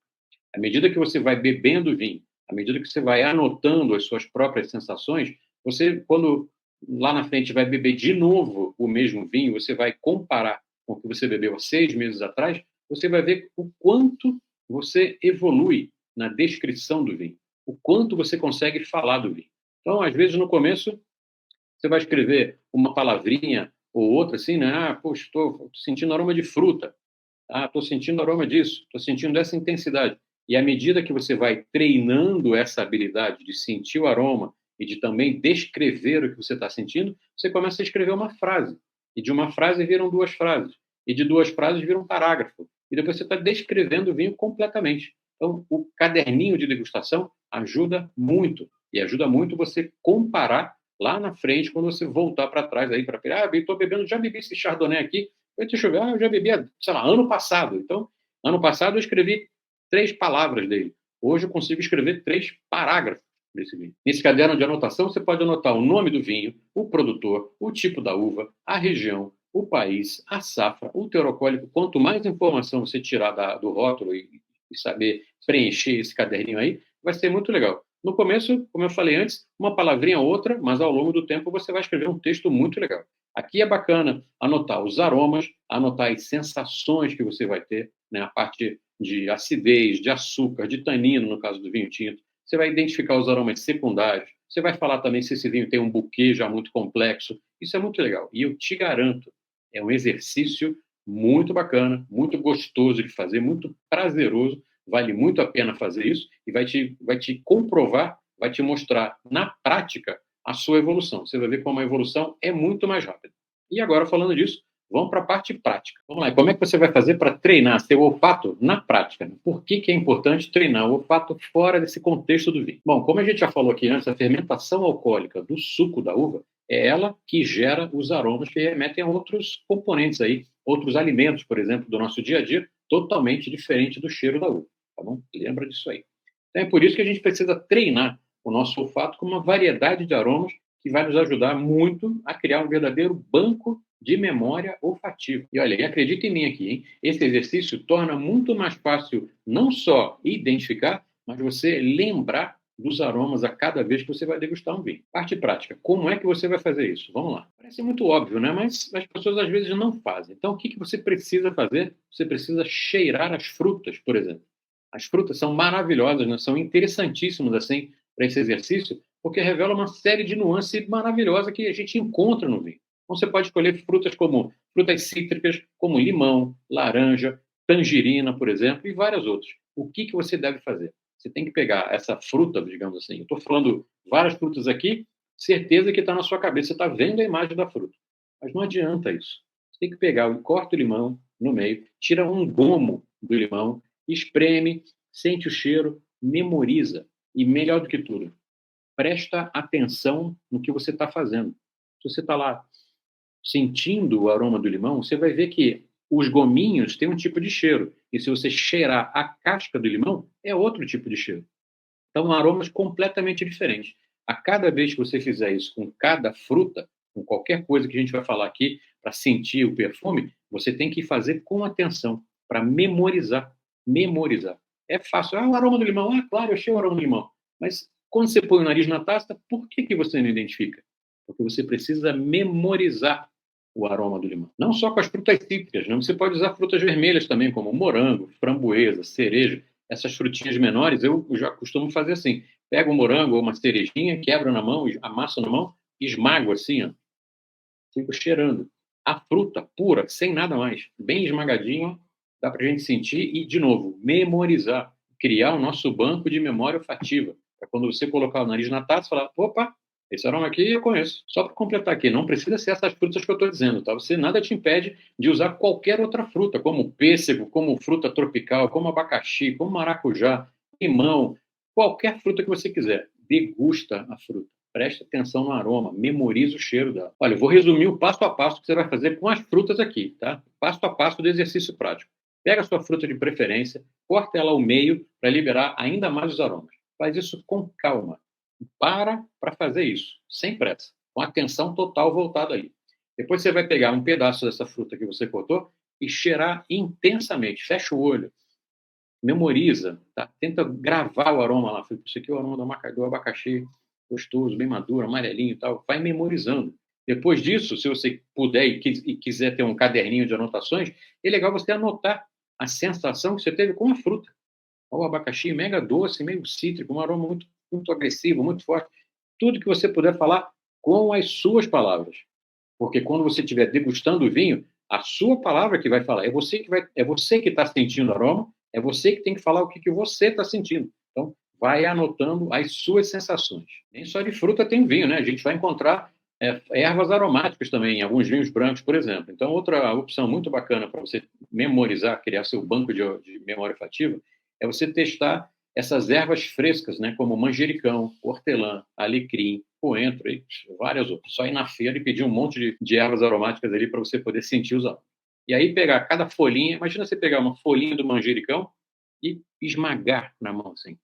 À medida que você vai bebendo vinho, à medida que você vai anotando as suas próprias sensações, você, quando lá na frente vai beber de novo o mesmo vinho, você vai comparar com o que você bebeu há 6 meses atrás, você vai ver o quanto você evolui na descrição do vinho, o quanto você consegue falar do vinho. Então, às vezes, no começo, você vai escrever uma palavrinha ou outra assim, né? Ah, poxa, estou sentindo aroma de fruta. Ah, estou sentindo aroma disso. Estou sentindo essa intensidade. E à medida que você vai treinando essa habilidade de sentir o aroma e de também descrever o que você está sentindo, você começa a escrever uma frase. E de uma frase viram 2 frases. E de 2 frases viram um parágrafo. E depois você está descrevendo o vinho completamente. Então, o caderninho de degustação ajuda muito. E ajuda muito você comparar lá na frente, quando você voltar para trás aí para estou bebendo, já bebi esse Chardonnay aqui. Deixa eu ver, eu já bebi, sei lá, ano passado. Então, ano passado eu escrevi 3 palavras dele. Hoje eu consigo escrever 3 parágrafos desse vinho. Nesse caderno de anotação, você pode anotar o nome do vinho, o produtor, o tipo da uva, a região, o país, a safra, o teor alcoólico. Quanto mais informação você tirar do rótulo e saber preencher esse caderninho aí, vai ser muito legal. No começo, como eu falei antes, uma palavrinha ou outra, mas ao longo do tempo você vai escrever um texto muito legal. Aqui é bacana anotar os aromas, anotar as sensações que você vai ter, né? A parte de acidez, de açúcar, de tanino, no caso do vinho tinto. Você vai identificar os aromas secundários. Você vai falar também se esse vinho tem um buquê já muito complexo. Isso é muito legal. E eu te garanto, é um exercício muito bacana, muito gostoso de fazer, muito prazeroso. Vale muito a pena fazer isso e vai te comprovar, vai te mostrar na prática a sua evolução. Você vai ver como a evolução é muito mais rápida. E agora, falando disso, vamos para a parte prática. Vamos lá, como é que você vai fazer para treinar seu olfato na prática? Por que é importante treinar o olfato fora desse contexto do vinho? Bom, como a gente já falou aqui antes, a fermentação alcoólica do suco da uva é ela que gera os aromas que remetem a outros componentes aí, outros alimentos, por exemplo, do nosso dia a dia, totalmente diferente do cheiro da uva. Tá bom? Lembra disso aí. Então, é por isso que a gente precisa treinar o nosso olfato com uma variedade de aromas que vai nos ajudar muito a criar um verdadeiro banco de memória olfativa. E olha, acredita em mim aqui, hein? Esse exercício torna muito mais fácil não só identificar, mas você lembrar dos aromas a cada vez que você vai degustar um vinho. Parte prática, como é que você vai fazer isso? Vamos lá. Parece muito óbvio, né? Mas as pessoas às vezes não fazem. Então, o que você precisa fazer? Você precisa cheirar as frutas, por exemplo. As frutas são maravilhosas, né? São interessantíssimas assim para esse exercício, porque revela uma série de nuances maravilhosas que a gente encontra no vinho. Então, você pode escolher frutas como frutas cítricas, como limão, laranja, tangerina, por exemplo, e várias outras. O que você deve fazer? Você tem que pegar essa fruta, digamos assim. Eu estou falando várias frutas aqui, certeza que está na sua cabeça, você está vendo a imagem da fruta. Mas não adianta isso. Você tem que pegar, corta o limão no meio, tira um gomo do limão, espreme, sente o cheiro, memoriza. E melhor do que tudo, presta atenção no que você está fazendo. Se você está lá sentindo o aroma do limão, você vai ver que os gominhos têm um tipo de cheiro. E se você cheirar a casca do limão, é outro tipo de cheiro. Então, aromas completamente diferentes. A cada vez que você fizer isso com cada fruta, com qualquer coisa que a gente vai falar aqui, para sentir o perfume, você tem que fazer com atenção, para memorizar. Memorizar. É fácil. O aroma do limão. Claro, eu achei o aroma do limão. Mas quando você põe o nariz na taça, por que você não identifica? Porque você precisa memorizar o aroma do limão. Não só com as frutas cítricas, né? Você pode usar frutas vermelhas também, como morango, framboesa, cereja. Essas frutinhas menores, eu já costumo fazer assim. Pego um morango ou uma cerejinha, quebro na mão, amasso na mão, esmago assim, ó. Fico cheirando. A fruta pura, sem nada mais, bem esmagadinho, dá para a gente sentir e, de novo, memorizar. Criar o nosso banco de memória olfativa. Para quando você colocar o nariz na taça, falar, opa, esse aroma aqui eu conheço. Só para completar aqui, não precisa ser essas frutas que eu estou dizendo, tá? Você nada te impede de usar qualquer outra fruta, como pêssego, como fruta tropical, como abacaxi, como maracujá, limão, qualquer fruta que você quiser. Degusta a fruta. Preste atenção no aroma, memorize o cheiro dela. Olha, eu vou resumir o passo a passo que você vai fazer com as frutas aqui, tá? Passo a passo do exercício prático. Pega a sua fruta de preferência, corta ela ao meio para liberar ainda mais os aromas. Faz isso com calma. Para fazer isso, sem pressa, com atenção total voltada aí. Depois você vai pegar um pedaço dessa fruta que você cortou e cheirar intensamente. Fecha o olho, memoriza, tá? Tenta gravar o aroma lá. Isso aqui é o aroma do abacaxi, gostoso, bem maduro, amarelinho e tal. Vai memorizando. Depois disso, se você puder e quiser ter um caderninho de anotações, é legal você anotar a sensação que você teve com a fruta. O abacaxi mega doce, meio cítrico, um aroma muito agressivo, muito forte. Tudo que você puder falar com as suas palavras. Porque quando você estiver degustando o vinho, a sua palavra que vai falar. É você que está sentindo o aroma, é você que tem que falar o que você está sentindo. Então, vai anotando as suas sensações. Nem só de fruta tem vinho, né? A gente vai encontrar ervas aromáticas também, em alguns vinhos brancos, por exemplo. Então, outra opção muito bacana para você memorizar, criar seu banco de memória olfativa, é você testar essas ervas frescas, né, como manjericão, hortelã, alecrim, coentro e várias outras. Só ir na feira e pedir um monte de ervas aromáticas ali para você poder sentir os aromas. E aí pegar cada folhinha, imagina você pegar uma folhinha do manjericão e esmagar na mão assim.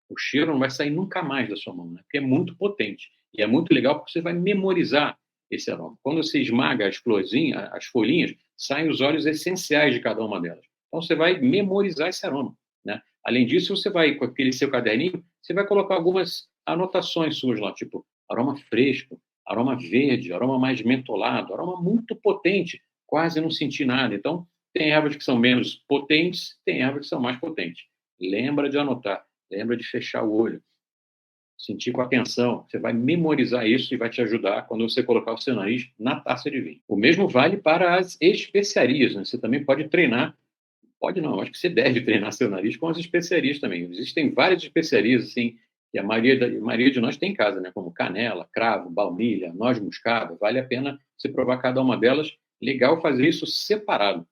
O cheiro não vai sair nunca mais da sua mão, né? Porque é muito potente. E é muito legal porque você vai memorizar esse aroma. Quando você esmaga as florzinhas, as folhinhas, saem os óleos essenciais de cada uma delas. Então você vai memorizar esse aroma, né? Além disso, você vai, com aquele seu caderninho, você vai colocar algumas anotações suas lá, tipo aroma fresco, aroma verde, aroma mais mentolado, aroma muito potente, quase não senti nada. Então, tem ervas que são menos potentes, tem ervas que são mais potentes. Lembra de anotar, lembra de fechar o olho, sentir com atenção. Você vai memorizar isso e vai te ajudar quando você colocar o seu nariz na taça de vinho. O mesmo vale para as especiarias, né? Você também pode treinar. Pode não, acho que você deve treinar seu nariz com as especiarias também. Existem várias especiarias, assim, que a maioria de nós tem em casa, né? Como canela, cravo, baunilha, noz moscada. Vale a pena você provar cada uma delas. Legal fazer isso separado.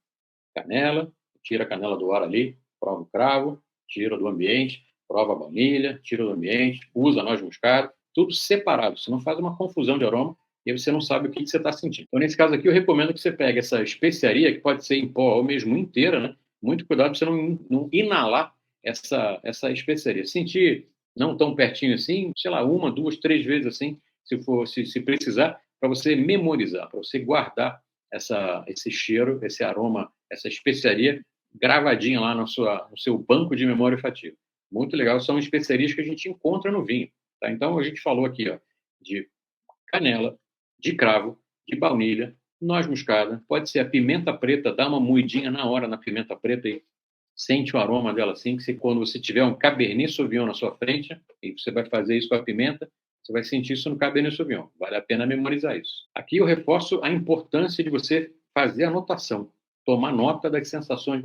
Canela, tira a canela do ar ali, prova o cravo, tira do ambiente, prova a baunilha, tira do ambiente, usa a noz moscada, tudo separado. Você não faz uma confusão de aroma e aí você não sabe o que você está sentindo. Então, nesse caso aqui, eu recomendo que você pegue essa especiaria, que pode ser em pó ou mesmo inteira, né? Muito cuidado para você não inalar essa especiaria. Sentir não tão pertinho assim, sei lá, 1, 2, 3 vezes assim, se precisar, para você memorizar, para você guardar esse cheiro, esse aroma, essa especiaria gravadinha lá no seu banco de memória olfativa. Muito legal. São especiarias que a gente encontra no vinho. Tá? Então, a gente falou aqui ó, de canela, de cravo, de baunilha, noz moscada, pode ser a pimenta preta, dá uma moidinha na hora na pimenta preta e sente o aroma dela assim, que quando você tiver um Cabernet Sauvignon na sua frente, e você vai fazer isso com a pimenta, você vai sentir isso no Cabernet Sauvignon. Vale a pena memorizar isso. Aqui eu reforço a importância de você fazer anotação, tomar nota das sensações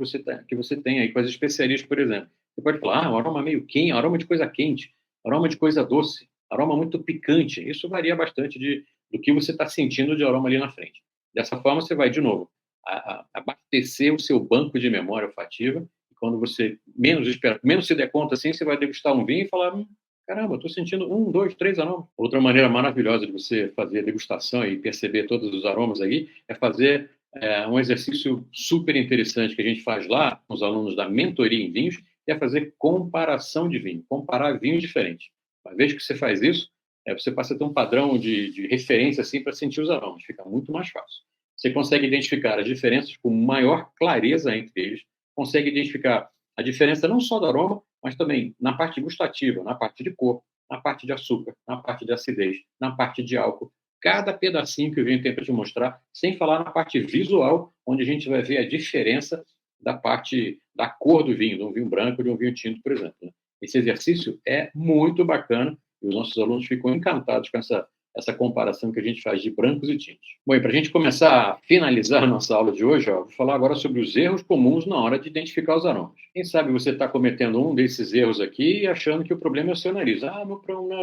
que você tem aí com as especiarias, por exemplo. Você pode falar, um aroma meio quente, aroma de coisa quente, aroma de coisa doce, aroma muito picante. Isso varia bastante do que você está sentindo de aroma ali na frente. Dessa forma, você vai, de novo, abastecer o seu banco de memória olfativa. E quando você menos se der conta, assim, você vai degustar um vinho e falar, caramba, estou sentindo 1, 2, 3 aromas. Outra maneira maravilhosa de você fazer degustação e perceber todos os aromas aí é fazer um exercício super interessante que a gente faz lá com os alunos da mentoria em vinhos, que é fazer comparação de vinho, comparar vinhos diferentes. Uma vez que você faz isso, você passa a ter um padrão de referência assim, para sentir os aromas, fica muito mais fácil. Você consegue identificar as diferenças com maior clareza entre eles, consegue identificar a diferença não só do aroma, mas também na parte gustativa, na parte de cor, na parte de açúcar, na parte de acidez, na parte de álcool. Cada pedacinho que o vinho tem para te mostrar, sem falar na parte visual, onde a gente vai ver a diferença da parte da cor do vinho, de um vinho branco ou de um vinho tinto, por exemplo. Esse exercício é muito bacana e os nossos alunos ficam encantados com essa comparação que a gente faz de brancos e tintos. Bom, e para a gente começar a finalizar a nossa aula de hoje, vou falar agora sobre os erros comuns na hora de identificar os aromas. Quem sabe você está cometendo um desses erros aqui e achando que o problema é o seu nariz.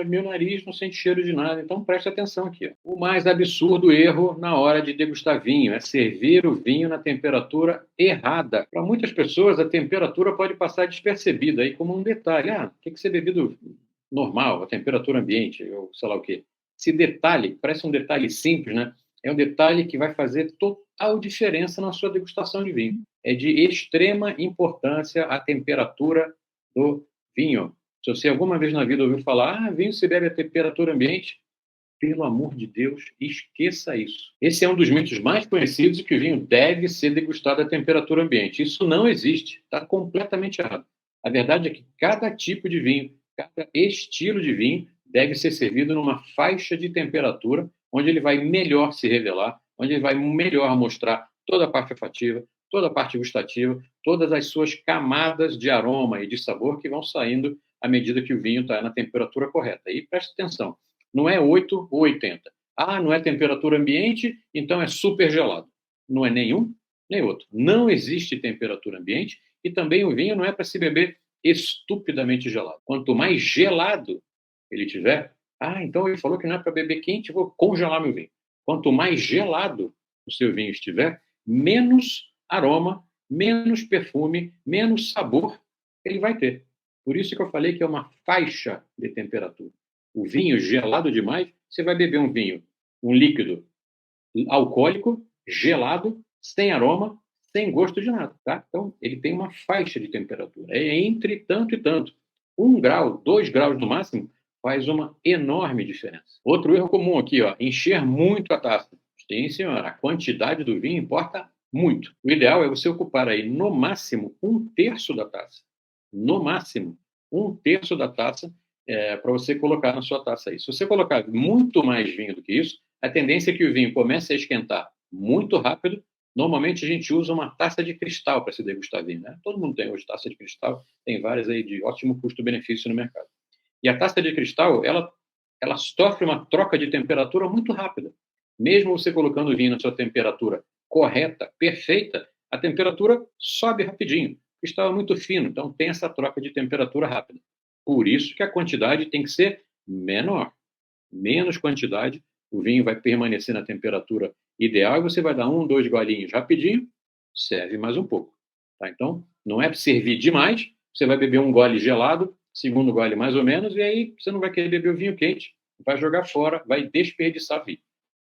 Meu nariz não sente cheiro de nada, então preste atenção aqui. O mais absurdo erro na hora de degustar vinho é servir o vinho na temperatura errada. Para muitas pessoas, a temperatura pode passar despercebida aí como um detalhe. Tem que ser bebido normal, a temperatura ambiente, ou sei lá o quê. Esse detalhe, parece um detalhe simples, né? É um detalhe que vai fazer total diferença na sua degustação de vinho. É de extrema importância a temperatura do vinho. Se você alguma vez na vida ouviu falar, vinho se bebe a temperatura ambiente, pelo amor de Deus, esqueça isso. Esse é um dos mitos mais conhecidos de que o vinho deve ser degustado a temperatura ambiente. Isso não existe, está completamente errado. A verdade é que cada tipo de vinho, cada estilo de vinho deve ser servido numa faixa de temperatura onde ele vai melhor se revelar, onde ele vai melhor mostrar toda a parte olfativa, toda a parte gustativa, todas as suas camadas de aroma e de sabor que vão saindo à medida que o vinho está na temperatura correta. E preste atenção, não é 8 ou 80. Não é temperatura ambiente, então é super gelado. Não é nenhum nem outro. Não existe temperatura ambiente e também o vinho não é para se beber estupidamente gelado. Quanto mais gelado ele tiver, então ele falou que não é para beber quente, vou congelar meu vinho. Quanto mais gelado o seu vinho estiver, menos aroma, menos perfume, menos sabor ele vai ter. Por isso que eu falei que é uma faixa de temperatura. O vinho gelado demais, você vai beber um líquido alcoólico, gelado, sem aroma, sem gosto de nada, tá? Então, ele tem uma faixa de temperatura. É entre tanto e tanto. 1 grau, 2 graus no máximo, faz uma enorme diferença. Outro erro comum aqui, encher muito a taça. Sim, senhora, a quantidade do vinho importa muito. O ideal é você ocupar aí, no máximo, 1/3 da taça. No máximo, 1/3 da taça para você colocar na sua taça aí. Se você colocar muito mais vinho do que isso, a tendência é que o vinho comece a esquentar muito rápido. Normalmente a gente usa uma taça de cristal para se degustar vinho, né? Todo mundo tem hoje taça de cristal, tem várias aí de ótimo custo-benefício no mercado. E a taça de cristal, ela sofre uma troca de temperatura muito rápida. Mesmo você colocando o vinho na sua temperatura correta, perfeita, a temperatura sobe rapidinho. O cristal é muito fino, então tem essa troca de temperatura rápida. Por isso que a quantidade tem que ser menor. Menos quantidade, o vinho vai permanecer na temperatura ideal e você vai dar 1, 2 golinhos rapidinho, serve mais um pouco. Tá? Então, não é para servir demais, você vai beber um gole gelado, segundo gole mais ou menos, e aí você não vai querer beber o vinho quente, vai jogar fora, vai desperdiçar vinho.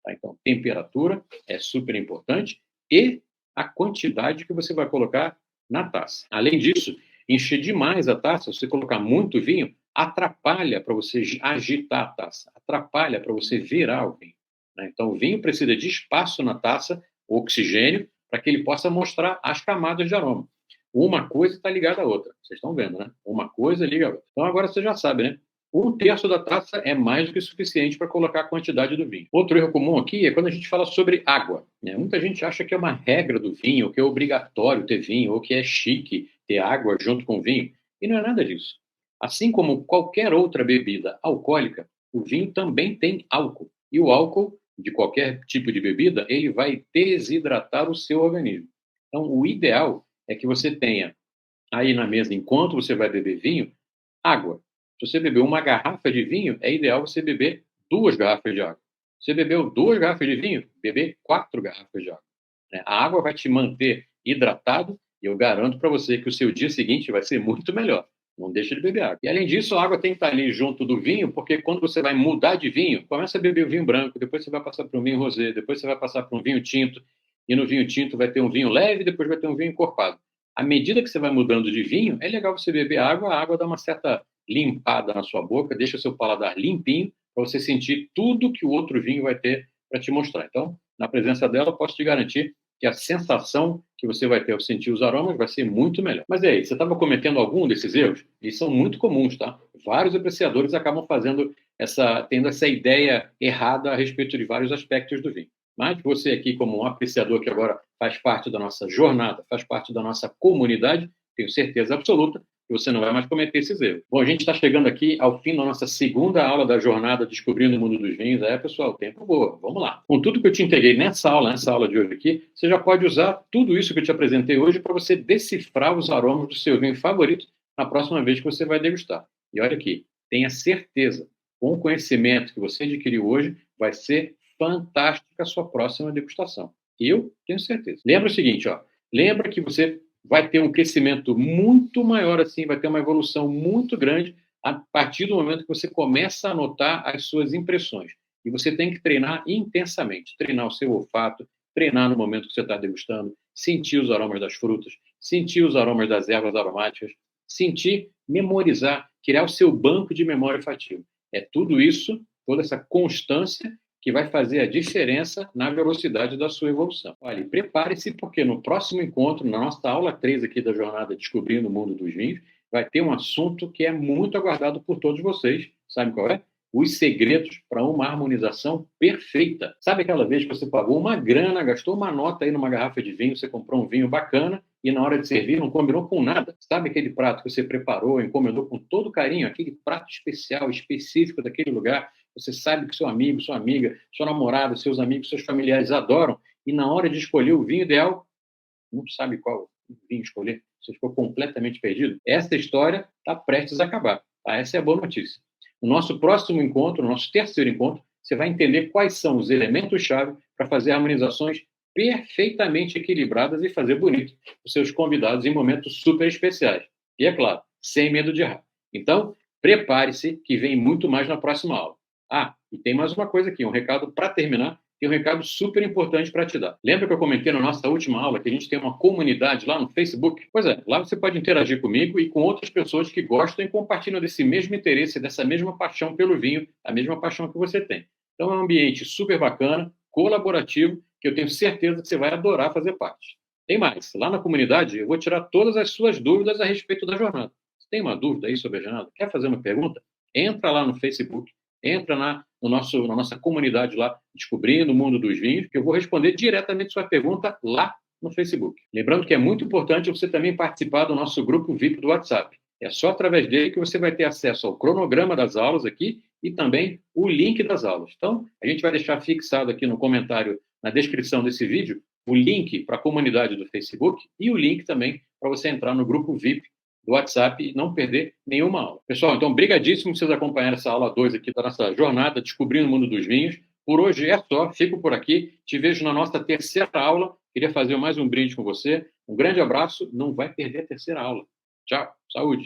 Tá? Então, temperatura é super importante e a quantidade que você vai colocar na taça. Além disso, encher demais a taça, você colocar muito vinho, atrapalha para você agitar a taça, atrapalha para você virar o vinho. Né? Então, o vinho precisa de espaço na taça, oxigênio, para que ele possa mostrar as camadas de aroma. Uma coisa está ligada à outra. Vocês estão vendo, né? Uma coisa liga a outra. Então agora você já sabe, né? 1/3 da taça é mais do que suficiente para colocar a quantidade do vinho. Outro erro comum aqui é quando a gente fala sobre água, né? Muita gente acha que é uma regra do vinho, que é obrigatório ter vinho, ou que é chique ter água junto com vinho. E não é nada disso. Assim como qualquer outra bebida alcoólica, o vinho também tem álcool. E o álcool, de qualquer tipo de bebida, ele vai desidratar o seu organismo. Então, o ideal é que você tenha aí na mesa, enquanto você vai beber vinho, água. Se você beber uma garrafa de vinho, é ideal você beber 2 garrafas de água. Se você bebeu 2 garrafas de vinho, beber 4 garrafas de água. A água vai te manter hidratado e eu garanto para você que o seu dia seguinte vai ser muito melhor. Não deixa de beber água. E além disso, a água tem que estar ali junto do vinho, porque quando você vai mudar de vinho, começa a beber o vinho branco, depois você vai passar para um vinho rosé, depois você vai passar para um vinho tinto, e no vinho tinto vai ter um vinho leve, depois vai ter um vinho encorpado. À medida que você vai mudando de vinho, é legal você beber água, a água dá uma certa limpada na sua boca, deixa o seu paladar limpinho, para você sentir tudo que o outro vinho vai ter para te mostrar. Então, na presença dela, eu posso te garantir que a sensação que você vai ter ao sentir os aromas vai ser muito melhor. Mas e aí, você estava cometendo algum desses erros? Eles são muito comuns, tá? Vários apreciadores acabam tendo essa ideia errada a respeito de vários aspectos do vinho. Mas você aqui, como um apreciador que agora faz parte da nossa jornada, faz parte da nossa comunidade, tenho certeza absoluta que você não vai mais cometer esses erros. Bom, a gente está chegando aqui ao fim da nossa segunda aula da jornada Descobrindo o Mundo dos Vinhos. Pessoal, o tempo voa. Vamos lá. Com tudo que eu te entreguei nessa aula de hoje aqui, você já pode usar tudo isso que eu te apresentei hoje para você decifrar os aromas do seu vinho favorito na próxima vez que você vai degustar. E olha aqui, tenha certeza, com o conhecimento que você adquiriu hoje, vai ser fantástica a sua próxima degustação. Eu tenho certeza. Lembra o seguinte, lembra que você vai ter um crescimento muito maior assim, vai ter uma evolução muito grande a partir do momento que você começa a notar as suas impressões. E você tem que treinar intensamente, treinar o seu olfato, treinar no momento que você está degustando, sentir os aromas das frutas, sentir os aromas das ervas aromáticas, sentir, memorizar, criar o seu banco de memória olfativa. É tudo isso, toda essa constância que vai fazer a diferença na velocidade da sua evolução. Olha, prepare-se, porque no próximo encontro, na nossa aula 3 aqui da jornada Descobrindo o Mundo dos Vinhos, vai ter um assunto que é muito aguardado por todos vocês. Sabe qual é? Os segredos para uma harmonização perfeita. Sabe aquela vez que você pagou uma grana, gastou uma nota aí numa garrafa de vinho, você comprou um vinho bacana e na hora de servir não combinou com nada? Sabe aquele prato que você preparou, encomendou com todo carinho, aquele prato especial, específico daquele lugar? Você sabe que seu amigo, sua amiga, sua namorada, seus amigos, seus familiares adoram, e na hora de escolher o vinho ideal, não sabe qual vinho escolher, você ficou completamente perdido. Essa história está prestes a acabar. Tá? Essa é a boa notícia. No nosso próximo encontro, no nosso terceiro encontro, você vai entender quais são os elementos-chave para fazer harmonizações perfeitamente equilibradas e fazer bonito os seus convidados em momentos super especiais. E, é claro, sem medo de errar. Então, prepare-se que vem muito mais na próxima aula. E tem mais uma coisa aqui, um recado para terminar, e um recado super importante para te dar. Lembra que eu comentei na nossa última aula que a gente tem uma comunidade lá no Facebook? Pois é, lá você pode interagir comigo e com outras pessoas que gostam e compartilham desse mesmo interesse, dessa mesma paixão pelo vinho, a mesma paixão que você tem. Então é um ambiente super bacana, colaborativo, que eu tenho certeza que você vai adorar fazer parte. Tem mais, lá na comunidade eu vou tirar todas as suas dúvidas a respeito da jornada. Você tem uma dúvida aí sobre a jornada? Quer fazer uma pergunta? Entra lá no Facebook, entra na nossa comunidade lá, Descobrindo o Mundo dos Vinhos, que eu vou responder diretamente sua pergunta lá no Facebook. Lembrando que é muito importante você também participar do nosso grupo VIP do WhatsApp. É só através dele que você vai ter acesso ao cronograma das aulas aqui e também o link das aulas. Então, a gente vai deixar fixado aqui no comentário, na descrição desse vídeo, o link para a comunidade do Facebook e o link também para você entrar no grupo VIP do WhatsApp e não perder nenhuma aula. Pessoal, então, brigadíssimo por vocês acompanharem essa aula 2 aqui da nossa jornada Descobrindo o Mundo dos Vinhos. Por hoje é só, fico por aqui, te vejo na nossa terceira aula. Queria fazer mais um brinde com você. Um grande abraço, não vai perder a terceira aula. Tchau, saúde!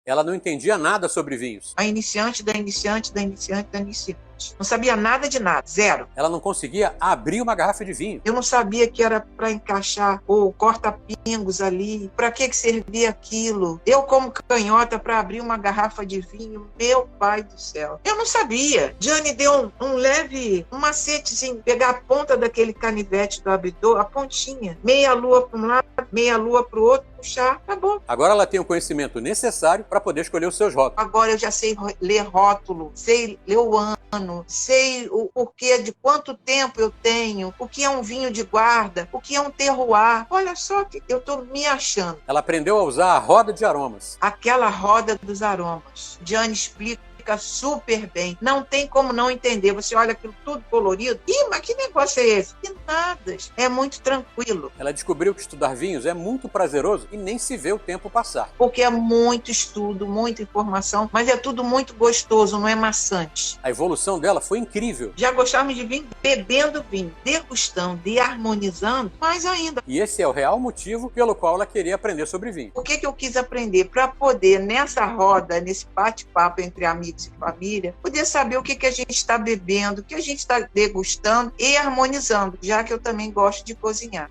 Ela não entendia nada sobre vinhos. A iniciante da iniciante da iniciante da iniciante. gente. Não sabia nada de nada, zero. Ela não conseguia abrir uma garrafa de vinho. Eu não sabia que era para encaixar o corta-pingos ali. Para que servia aquilo? Eu, como canhota, para abrir uma garrafa de vinho, meu pai do céu. Eu não sabia. Jane deu um leve, um macetezinho, pegar a ponta daquele canivete do abridor, a pontinha, meia lua para um lado, meia lua para o outro, puxar, acabou. Agora ela tem o conhecimento necessário para poder escolher os seus rótulos. Agora eu já sei ler rótulo, sei ler o ano, sei o porquê de quanto tempo eu tenho, o que é um vinho de guarda, o que é um terroir. Olha só que eu estou me achando. Ela aprendeu a usar a roda de aromas. Aquela roda dos aromas. Diane explica super bem. Não tem como não entender. Você olha aquilo tudo colorido. Ih, mas que negócio é esse? Que nada. É muito tranquilo. Ela descobriu que estudar vinhos é muito prazeroso e nem se vê o tempo passar. Porque é muito estudo, muita informação, mas é tudo muito gostoso, não é maçante. A evolução dela foi incrível. Já gostávamos de vinho bebendo vinho, degustando e harmonizando, mais ainda. E esse é o real motivo pelo qual ela queria aprender sobre vinho. O que eu quis aprender? Para poder, nessa roda, nesse bate-papo entre amigos e família, poder saber o que a gente está bebendo, o que a gente está degustando e harmonizando, já que eu também gosto de cozinhar.